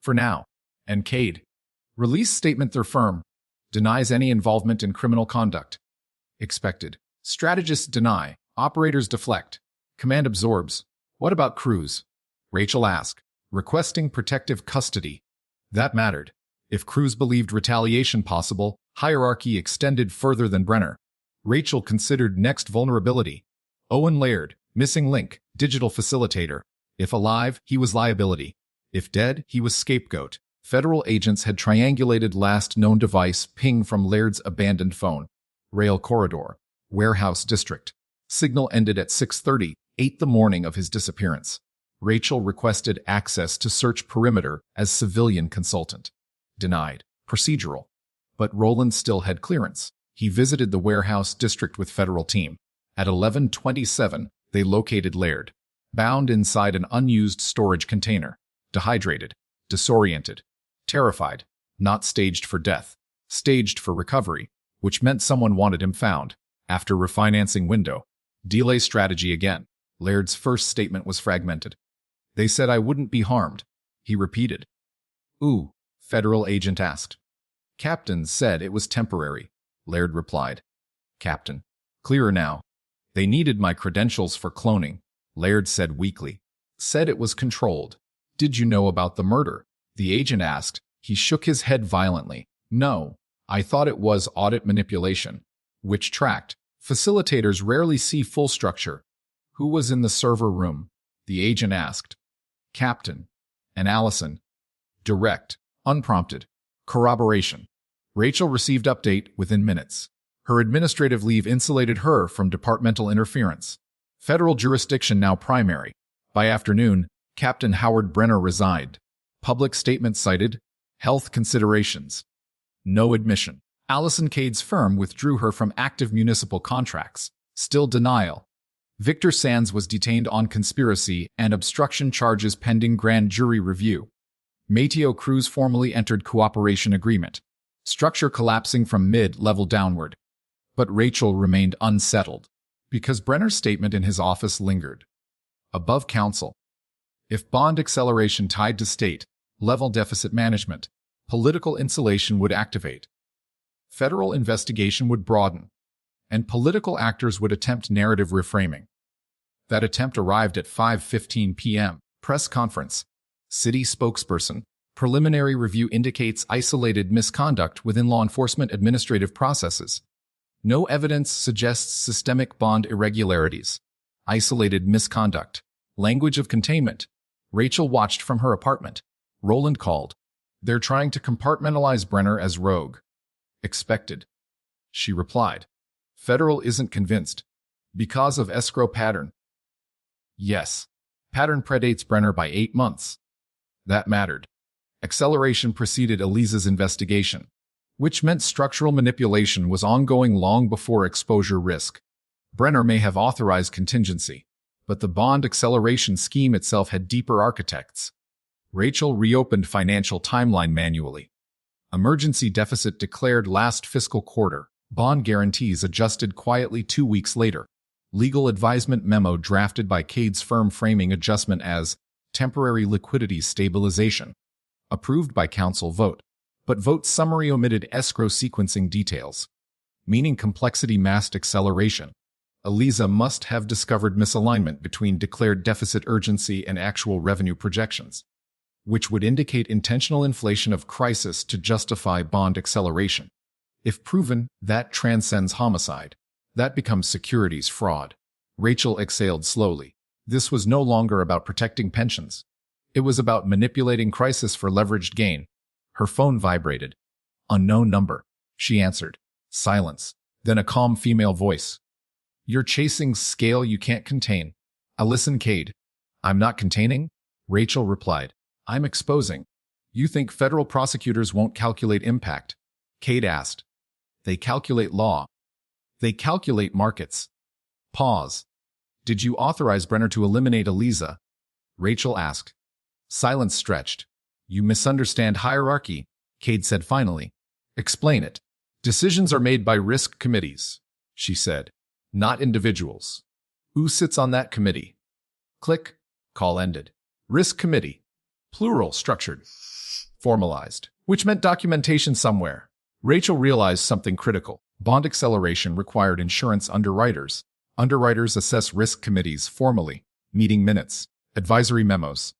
A: For now. And Cade. Release statement their firm. Denies any involvement in criminal conduct. Expected. Strategists deny. Operators deflect. Command absorbs. What about Cruz? Rachel asked. Requesting protective custody. That mattered. If Cruz believed retaliation possible, hierarchy extended further than Brenner. Rachel considered next vulnerability. Owen Laird, missing link, digital facilitator. If alive, he was liability. If dead, he was scapegoat. Federal agents had triangulated last known device ping from Laird's abandoned phone. Rail corridor. Warehouse district. Signal ended at 6:30, 8 the morning of his disappearance. Rachel requested access to search perimeter as civilian consultant. Denied. Procedural. But Roland still had clearance. He visited the warehouse district with federal team. At 11:27, they located Laird, bound inside an unused storage container, dehydrated, disoriented, terrified, not staged for death, staged for recovery, which meant someone wanted him found. After refinancing window, delay strategy again. Laird's first statement was fragmented. They said I wouldn't be harmed, he repeated. Ooh, federal agent asked. Captain said it was temporary, Laird replied. Captain. Clearer now. They needed my credentials for cloning, Laird said weakly. Said it was controlled. Did you know about the murder? The agent asked. He shook his head violently. No, I thought it was audit manipulation. Which tracked. Facilitators rarely see full structure. Who was in the server room? The agent asked. Captain. And Allison. Direct. Unprompted. Corroboration. Rachel received update within minutes. Her administrative leave insulated her from departmental interference. Federal jurisdiction now primary. By afternoon, Captain Howard Brenner resigned. Public statement cited, health considerations. No admission. Allison Cade's firm withdrew her from active municipal contracts. Still denial. Victor Sands was detained on conspiracy and obstruction charges pending grand jury review. Mateo Cruz formally entered cooperation agreement. Structure collapsing from mid-level downward. But Rachel remained unsettled, because Brenner's statement in his office lingered. Above council. If bond acceleration tied to state-level deficit management, political insulation would activate. Federal investigation would broaden, and political actors would attempt narrative reframing. That attempt arrived at 5:15 p.m. Press conference. City spokesperson. Preliminary review indicates isolated misconduct within law enforcement administrative processes. No evidence suggests systemic bond irregularities. Isolated misconduct. Language of containment. Rachel watched from her apartment. Roland called. They're trying to compartmentalize Brenner as rogue. Expected, she replied. Federal isn't convinced. Because of escrow pattern. Yes. Pattern predates Brenner by 8 months. That mattered. Acceleration preceded Eliza's investigation, which meant structural manipulation was ongoing long before exposure risk. Brenner may have authorized contingency, but the bond acceleration scheme itself had deeper architects. Rachel reopened financial timeline manually. Emergency deficit declared last fiscal quarter. Bond guarantees adjusted quietly 2 weeks later. Legal advisement memo drafted by Cade's firm framing adjustment as temporary liquidity stabilization. Approved by council vote, but vote summary omitted escrow sequencing details, meaning complexity masked acceleration. Eliza must have discovered misalignment between declared deficit urgency and actual revenue projections, which would indicate intentional inflation of crisis to justify bond acceleration. If proven, that transcends homicide. That becomes securities fraud. Rachel exhaled slowly. This was no longer about protecting pensions. It was about manipulating crisis for leveraged gain. Her phone vibrated. Unknown number. She answered. Silence. Then a calm female voice. You're chasing scale you can't contain. Listen, Cade. I'm not containing, Rachel replied. I'm exposing. You think federal prosecutors won't calculate impact? Cade asked. They calculate law. They calculate markets. Pause. Did you authorize Brenner to eliminate Eliza? Rachel asked. Silence stretched. You misunderstand hierarchy, Cade said finally. Explain it. Decisions are made by risk committees, she said, not individuals. Who sits on that committee? Click. Call ended. Risk committee. Plural, structured. Formalized, which meant documentation somewhere. Rachel realized something critical. Bond acceleration required insurance underwriters. Underwriters assess risk committees formally, meeting minutes, advisory memos,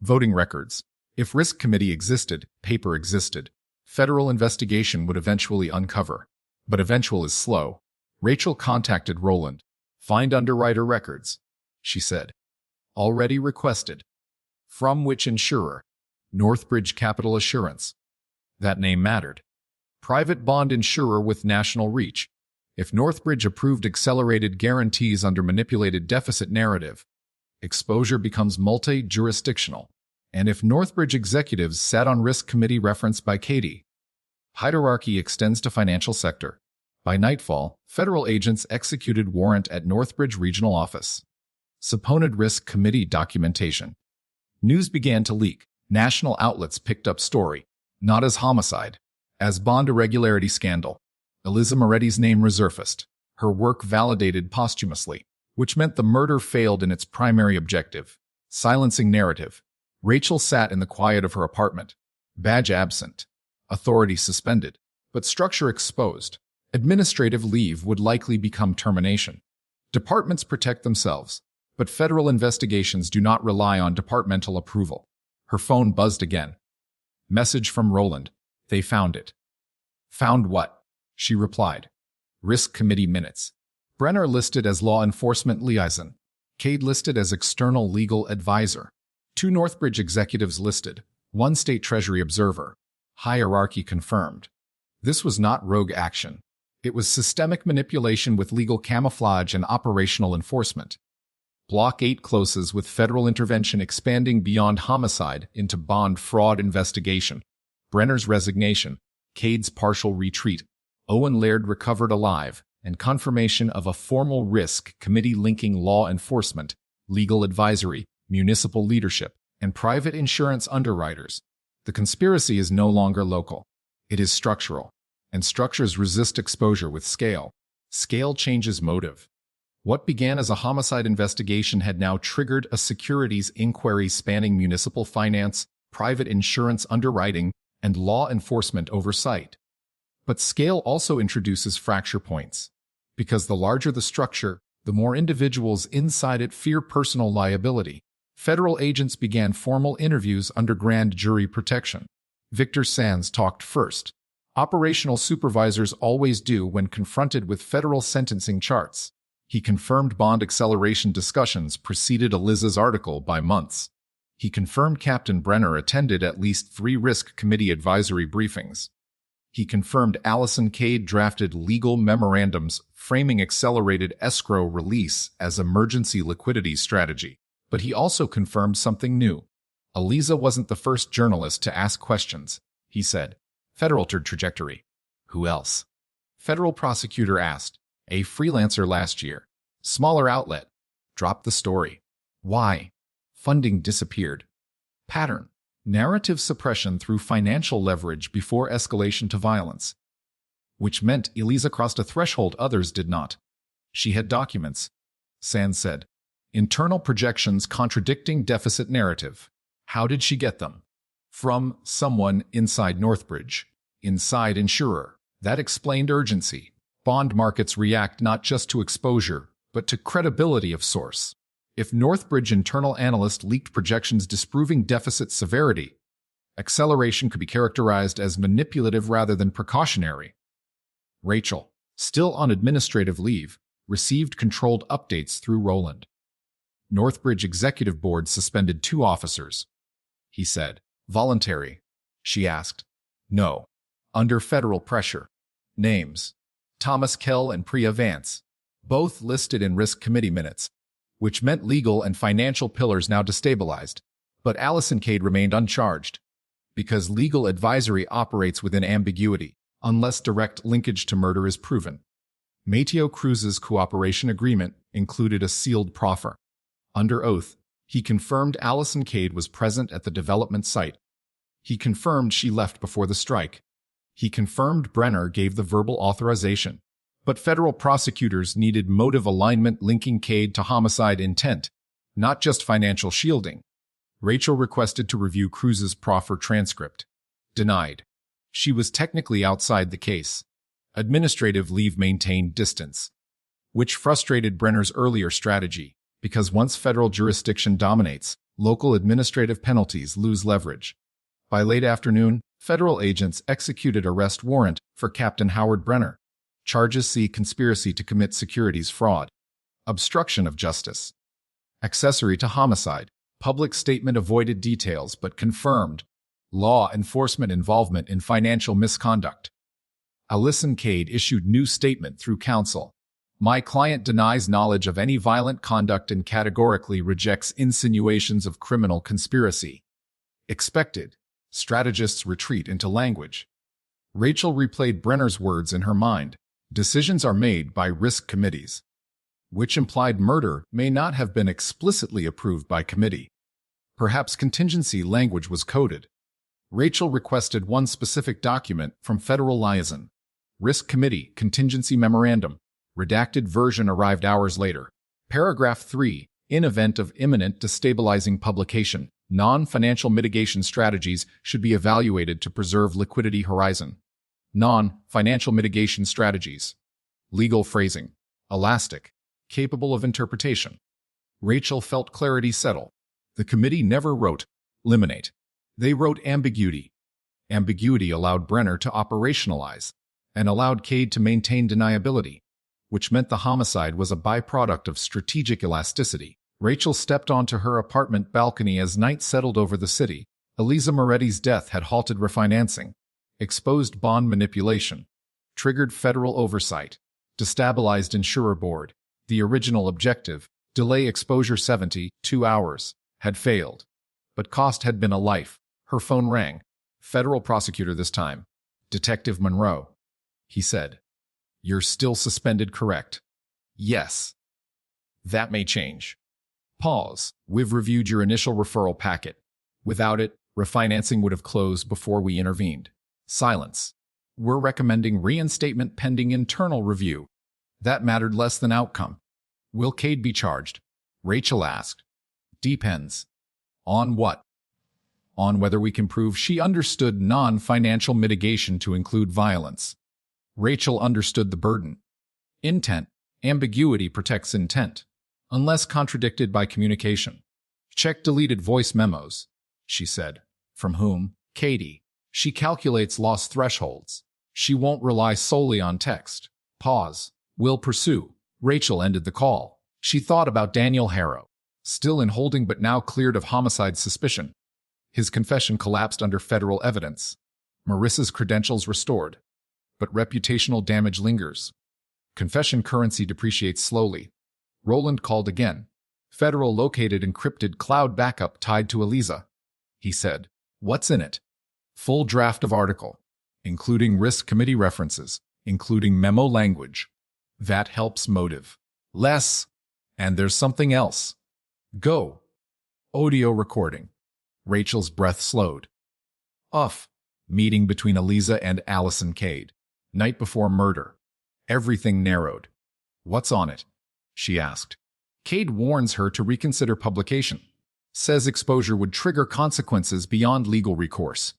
A: voting records. If risk committee existed, paper existed. Federal investigation would eventually uncover. But eventual is slow. Rachel contacted Roland. Find underwriter records, she said. Already requested. From which insurer? Northbridge Capital Assurance. That name mattered. Private bond insurer with national reach. If Northbridge approved accelerated guarantees under manipulated deficit narrative, exposure becomes multi-jurisdictional. And if Northbridge executives sat on risk committee referenced by Katie, hierarchy extends to financial sector. By nightfall, federal agents executed warrant at Northbridge Regional Office. Subpoenaed risk committee documentation. News began to leak. National outlets picked up story, not as homicide, as bond irregularity scandal. Eliza Moretti's name resurfaced, her work validated posthumously, which meant the murder failed in its primary objective, silencing narrative. Rachel sat in the quiet of her apartment, badge absent, authority suspended, but structure exposed. Administrative leave would likely become termination. Departments protect themselves, but federal investigations do not rely on departmental approval. Her phone buzzed again. Message from Roland. They found it. Found what? She replied. Risk committee minutes. Brenner listed as law enforcement liaison. Cade listed as external legal advisor. 2 Northbridge executives listed. 1 state treasury observer. Hierarchy confirmed. This was not rogue action. It was systemic manipulation with legal camouflage and operational enforcement. Block 8 closes with federal intervention expanding beyond homicide into bond fraud investigation. Brenner's resignation, Cade's partial retreat, Owen Laird recovered alive, and confirmation of a formal risk committee linking law enforcement, legal advisory, municipal leadership, and private insurance underwriters. The conspiracy is no longer local. It is structural, and structures resist exposure with scale. Scale changes motive. What began as a homicide investigation had now triggered a securities inquiry spanning municipal finance, private insurance underwriting, and law enforcement oversight. But scale also introduces fracture points. Because the larger the structure, the more individuals inside it fear personal liability. Federal agents began formal interviews under grand jury protection. Victor Sands talked first. Operational supervisors always do when confronted with federal sentencing charts. He confirmed bond acceleration discussions preceded Eliza's article by months. He confirmed Captain Brenner attended at least 3 risk committee advisory briefings. He confirmed Allison Cade drafted legal memorandums framing accelerated escrow release as emergency liquidity strategy. But he also confirmed something new. Eliza wasn't the first journalist to ask questions, he said. Federal trajectory. Who else? Federal prosecutor asked. A freelancer last year. Smaller outlet. Dropped the story. Why? Funding disappeared. Pattern. Narrative suppression through financial leverage before escalation to violence. Which meant Eliza crossed a threshold others did not. She had documents. Sands said. Internal projections contradicting deficit narrative. How did she get them? From someone inside Northbridge. Inside insurer. That explained urgency. Bond markets react not just to exposure, but to credibility of source. If Northbridge internal analyst leaked projections disproving deficit severity, acceleration could be characterized as manipulative rather than precautionary. Rachel, still on administrative leave, received controlled updates through Roland. Northbridge Executive Board suspended 2 officers. He said. Voluntary? She asked. No. Under federal pressure. Names. Thomas Kell and Priya Vance. Both listed in risk committee minutes, which meant legal and financial pillars now destabilized. But Allison Cade remained uncharged, because legal advisory operates within ambiguity, unless direct linkage to murder is proven. Mateo Cruz's cooperation agreement included a sealed proffer. Under oath, he confirmed Allison Cade was present at the development site. He confirmed she left before the strike. He confirmed Brenner gave the verbal authorization. But federal prosecutors needed motive alignment linking Cade to homicide intent, not just financial shielding. Rachel requested to review Cruz's proffer transcript. Denied. She was technically outside the case. Administrative leave maintained distance, which frustrated Brenner's earlier strategy, because once federal jurisdiction dominates, local administrative penalties lose leverage. By late afternoon, federal agents executed arrest warrant for Captain Howard Brenner. Charges C. Conspiracy to commit securities fraud. Obstruction of justice. Accessory to homicide. Public statement avoided details but confirmed. Law enforcement involvement in financial misconduct. Allison Cade issued new statement through counsel. My client denies knowledge of any violent conduct and categorically rejects insinuations of criminal conspiracy. Expected. Strategists retreat into language. Rachel replayed Brenner's words in her mind. Decisions are made by risk committees, which implied murder may not have been explicitly approved by committee. Perhaps contingency language was coded. Rachel requested one specific document from federal liaison. Risk Committee Contingency Memorandum. Redacted version arrived hours later. Paragraph 3. In event of imminent destabilizing publication, non-financial mitigation strategies should be evaluated to preserve liquidity horizon. Non-financial mitigation strategies. Legal phrasing. Elastic. Capable of interpretation. Rachel felt clarity settle. The committee never wrote eliminate. They wrote ambiguity. Ambiguity allowed Brenner to operationalize and allowed Cade to maintain deniability, which meant the homicide was a byproduct of strategic elasticity. Rachel stepped onto her apartment balcony as night settled over the city. Eliza Moretti's death had halted refinancing, exposed bond manipulation, triggered federal oversight, destabilized insurer board. The original objective, delay exposure 72 hours, had failed. But cost had been a life. Her phone rang. Federal prosecutor this time. Detective Monroe. He said. You're still suspended, correct? Yes. That may change. Pause. We've reviewed your initial referral packet. Without it, refinancing would have closed before we intervened. Silence. We're recommending reinstatement pending internal review. That mattered less than outcome. Will Cade be charged? Rachel asked. Depends. On what? On whether we can prove she understood non-financial mitigation to include violence. Rachel understood the burden. Intent. Ambiguity protects intent, unless contradicted by communication. Check deleted voice memos, she said. From whom? Katie. She calculates loss thresholds. She won't rely solely on text. Pause. Will pursue. Rachel ended the call. She thought about Daniel Harrow, still in holding but now cleared of homicide suspicion. His confession collapsed under federal evidence. Marissa's credentials restored. But reputational damage lingers. Confession currency depreciates slowly. Roland called again. Federal located encrypted cloud backup tied to Eliza. He said, "What's in it?" Full draft of article, including risk committee references, including memo language. That helps motive. Less. And there's something else. Go. Audio recording. Rachel's breath slowed. Off. Meeting between Eliza and Allison Cade. Night before murder. Everything narrowed. What's on it? She asked. Cade warns her to reconsider publication. Says exposure would trigger consequences beyond legal recourse.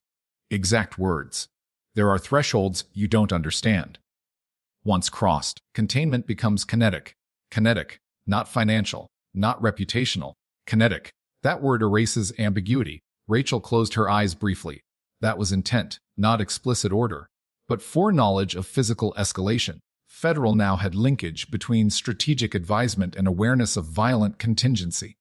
A: Exact words. There are thresholds you don't understand. Once crossed, containment becomes kinetic. Kinetic, not financial, not reputational. Kinetic. That word erases ambiguity. Rachel closed her eyes briefly. That was intent, not explicit order. But foreknowledge of physical escalation. Federal now had linkage between strategic advisement and awareness of violent contingency.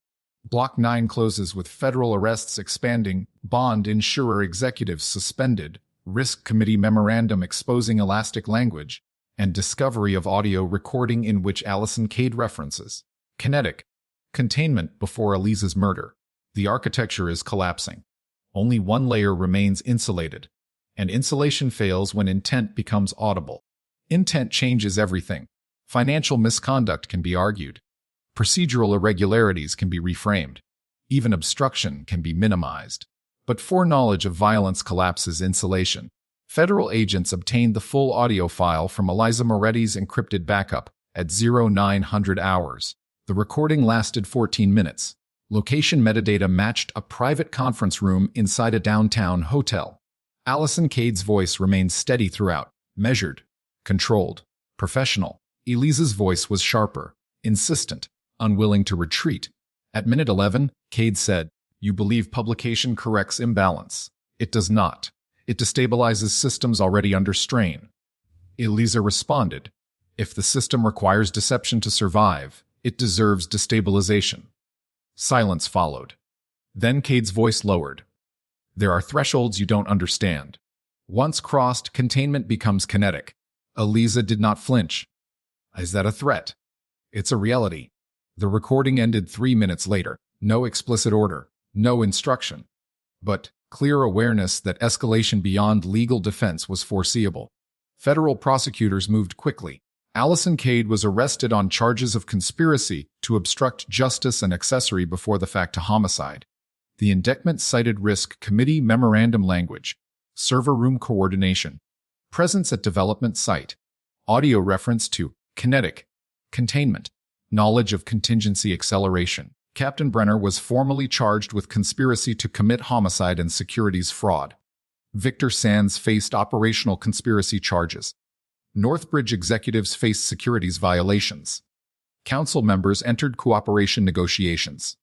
A: Block 9 closes with federal arrests expanding, bond insurer executives suspended, risk committee memorandum exposing elastic language, and discovery of audio recording in which Allison Cade references. Kinetic. Containment before Eliza's murder. The architecture is collapsing. Only one layer remains insulated. And insulation fails when intent becomes audible. Intent changes everything. Financial misconduct can be argued. Procedural irregularities can be reframed. Even obstruction can be minimized. But foreknowledge of violence collapses insulation. Federal agents obtained the full audio file from Eliza Moretti's encrypted backup at 0900 hours. The recording lasted 14 minutes. Location metadata matched a private conference room inside a downtown hotel. Allison Cade's voice remained steady throughout, measured, controlled, professional. Eliza's voice was sharper, insistent, unwilling to retreat. At minute 11, Cade said, "You believe publication corrects imbalance. It does not. It destabilizes systems already under strain." Eliza responded, "If the system requires deception to survive, it deserves destabilization." Silence followed. Then Cade's voice lowered. "There are thresholds you don't understand. Once crossed, containment becomes kinetic." Eliza did not flinch. "Is that a threat?" "It's a reality." The recording ended 3 minutes later. No explicit order, no instruction. But clear awareness that escalation beyond legal defense was foreseeable. Federal prosecutors moved quickly. Allison Cade was arrested on charges of conspiracy to obstruct justice and accessory before the fact to homicide. The indictment cited risk committee memorandum language, server room coordination, presence at development site, audio reference to kinetic, containment, knowledge of contingency acceleration. Captain Brenner was formally charged with conspiracy to commit homicide and securities fraud. Victor Sands faced operational conspiracy charges. Northbridge executives faced securities violations. Council members entered cooperation negotiations.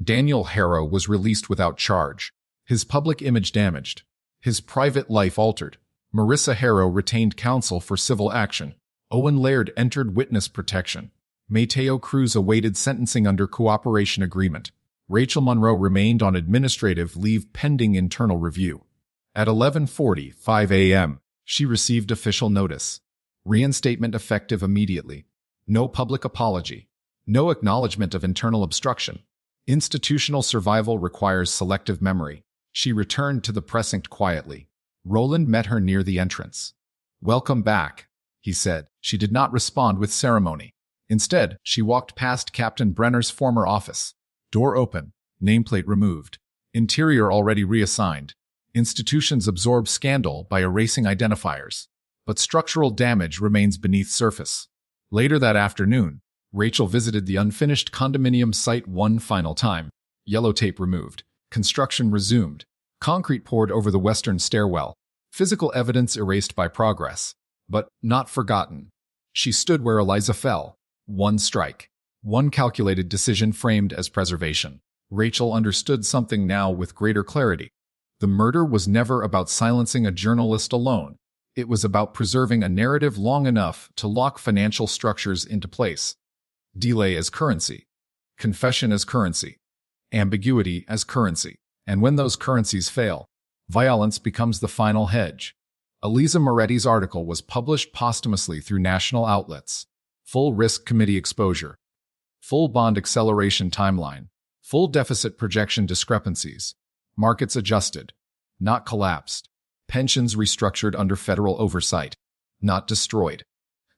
A: Daniel Harrow was released without charge. His public image damaged. His private life altered. Marissa Harrow retained counsel for civil action. Owen Laird entered witness protection. Mateo Cruz awaited sentencing under cooperation agreement. Rachel Monroe remained on administrative leave pending internal review. At 11:45 a.m., she received official notice. Reinstatement effective immediately. No public apology. No acknowledgement of internal obstruction. Institutional survival requires selective memory. She returned to the precinct quietly. Roland met her near the entrance. "Welcome back," he said. She did not respond with ceremony. Instead, she walked past Captain Brenner's former office. Door open, nameplate removed. Interior already reassigned. Institutions absorb scandal by erasing identifiers. But structural damage remains beneath surface. Later that afternoon, Rachel visited the unfinished condominium site one final time. Yellow tape removed. Construction resumed. Concrete poured over the western stairwell. Physical evidence erased by progress. But not forgotten. She stood where Eliza fell. One strike. One calculated decision framed as preservation. Rachel understood something now with greater clarity. The murder was never about silencing a journalist alone. It was about preserving a narrative long enough to lock financial structures into place. Delay as currency. Confession as currency. Ambiguity as currency. And when those currencies fail, Violence becomes the final hedge. Elisa Moretti's article was published posthumously through national outlets. Full risk committee exposure. Full bond acceleration timeline. Full deficit projection discrepancies. Markets adjusted, not collapsed. Pensions restructured under federal oversight, not destroyed.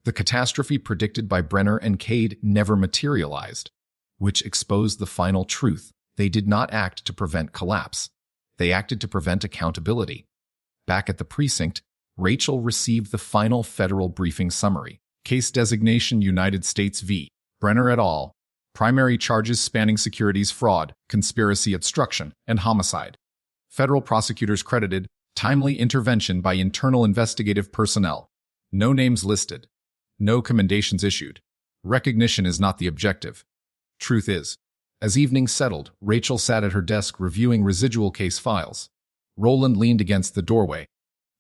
A: The catastrophe predicted by Brenner and Cade never materialized, which exposed the final truth. They did not act to prevent collapse. They acted to prevent accountability. Back at the precinct, Rachel received the final federal briefing summary. Case designation United States v. Brenner et al. Primary charges spanning securities fraud, conspiracy obstruction, and homicide. Federal prosecutors credited timely intervention by internal investigative personnel. No names listed. No commendations issued. Recognition is not the objective. Truth is. As evening settled, Rachel sat at her desk reviewing residual case files. Roland leaned against the doorway.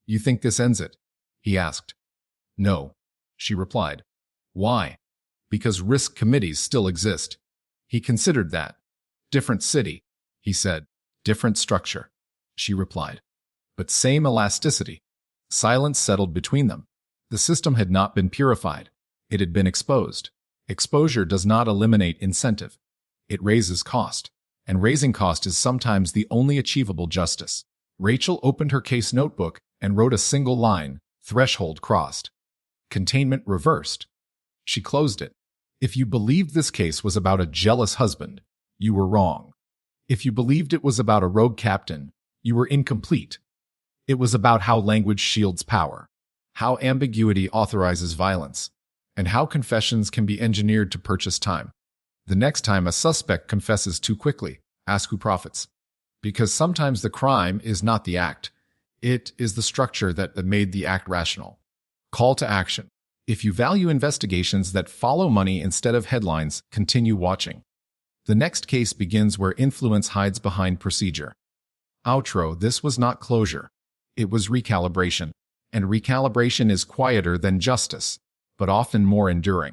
A: "You think this ends it?" he asked. "No," she replied. "Why?" "Because risk committees still exist." He considered that. "Different city," he said. "Different structure," she replied. "But same elasticity." Silence settled between them. The system had not been purified. It had been exposed. Exposure does not eliminate incentive. It raises cost. And raising cost is sometimes the only achievable justice. Rachel opened her case notebook and wrote a single line, threshold crossed. Containment reversed. She closed it. If you believed this case was about a jealous husband, you were wrong. If you believed it was about a rogue captain, you were incomplete. It was about how language shields power, how ambiguity authorizes violence, and how confessions can be engineered to purchase time. The next time a suspect confesses too quickly, ask who profits. Because sometimes the crime is not the act. It is the structure that made the act rational. Call to action. If you value investigations that follow money instead of headlines, continue watching. The next case begins where influence hides behind procedure. Outro: this was not closure. It was recalibration. And recalibration is quieter than justice, but often more enduring.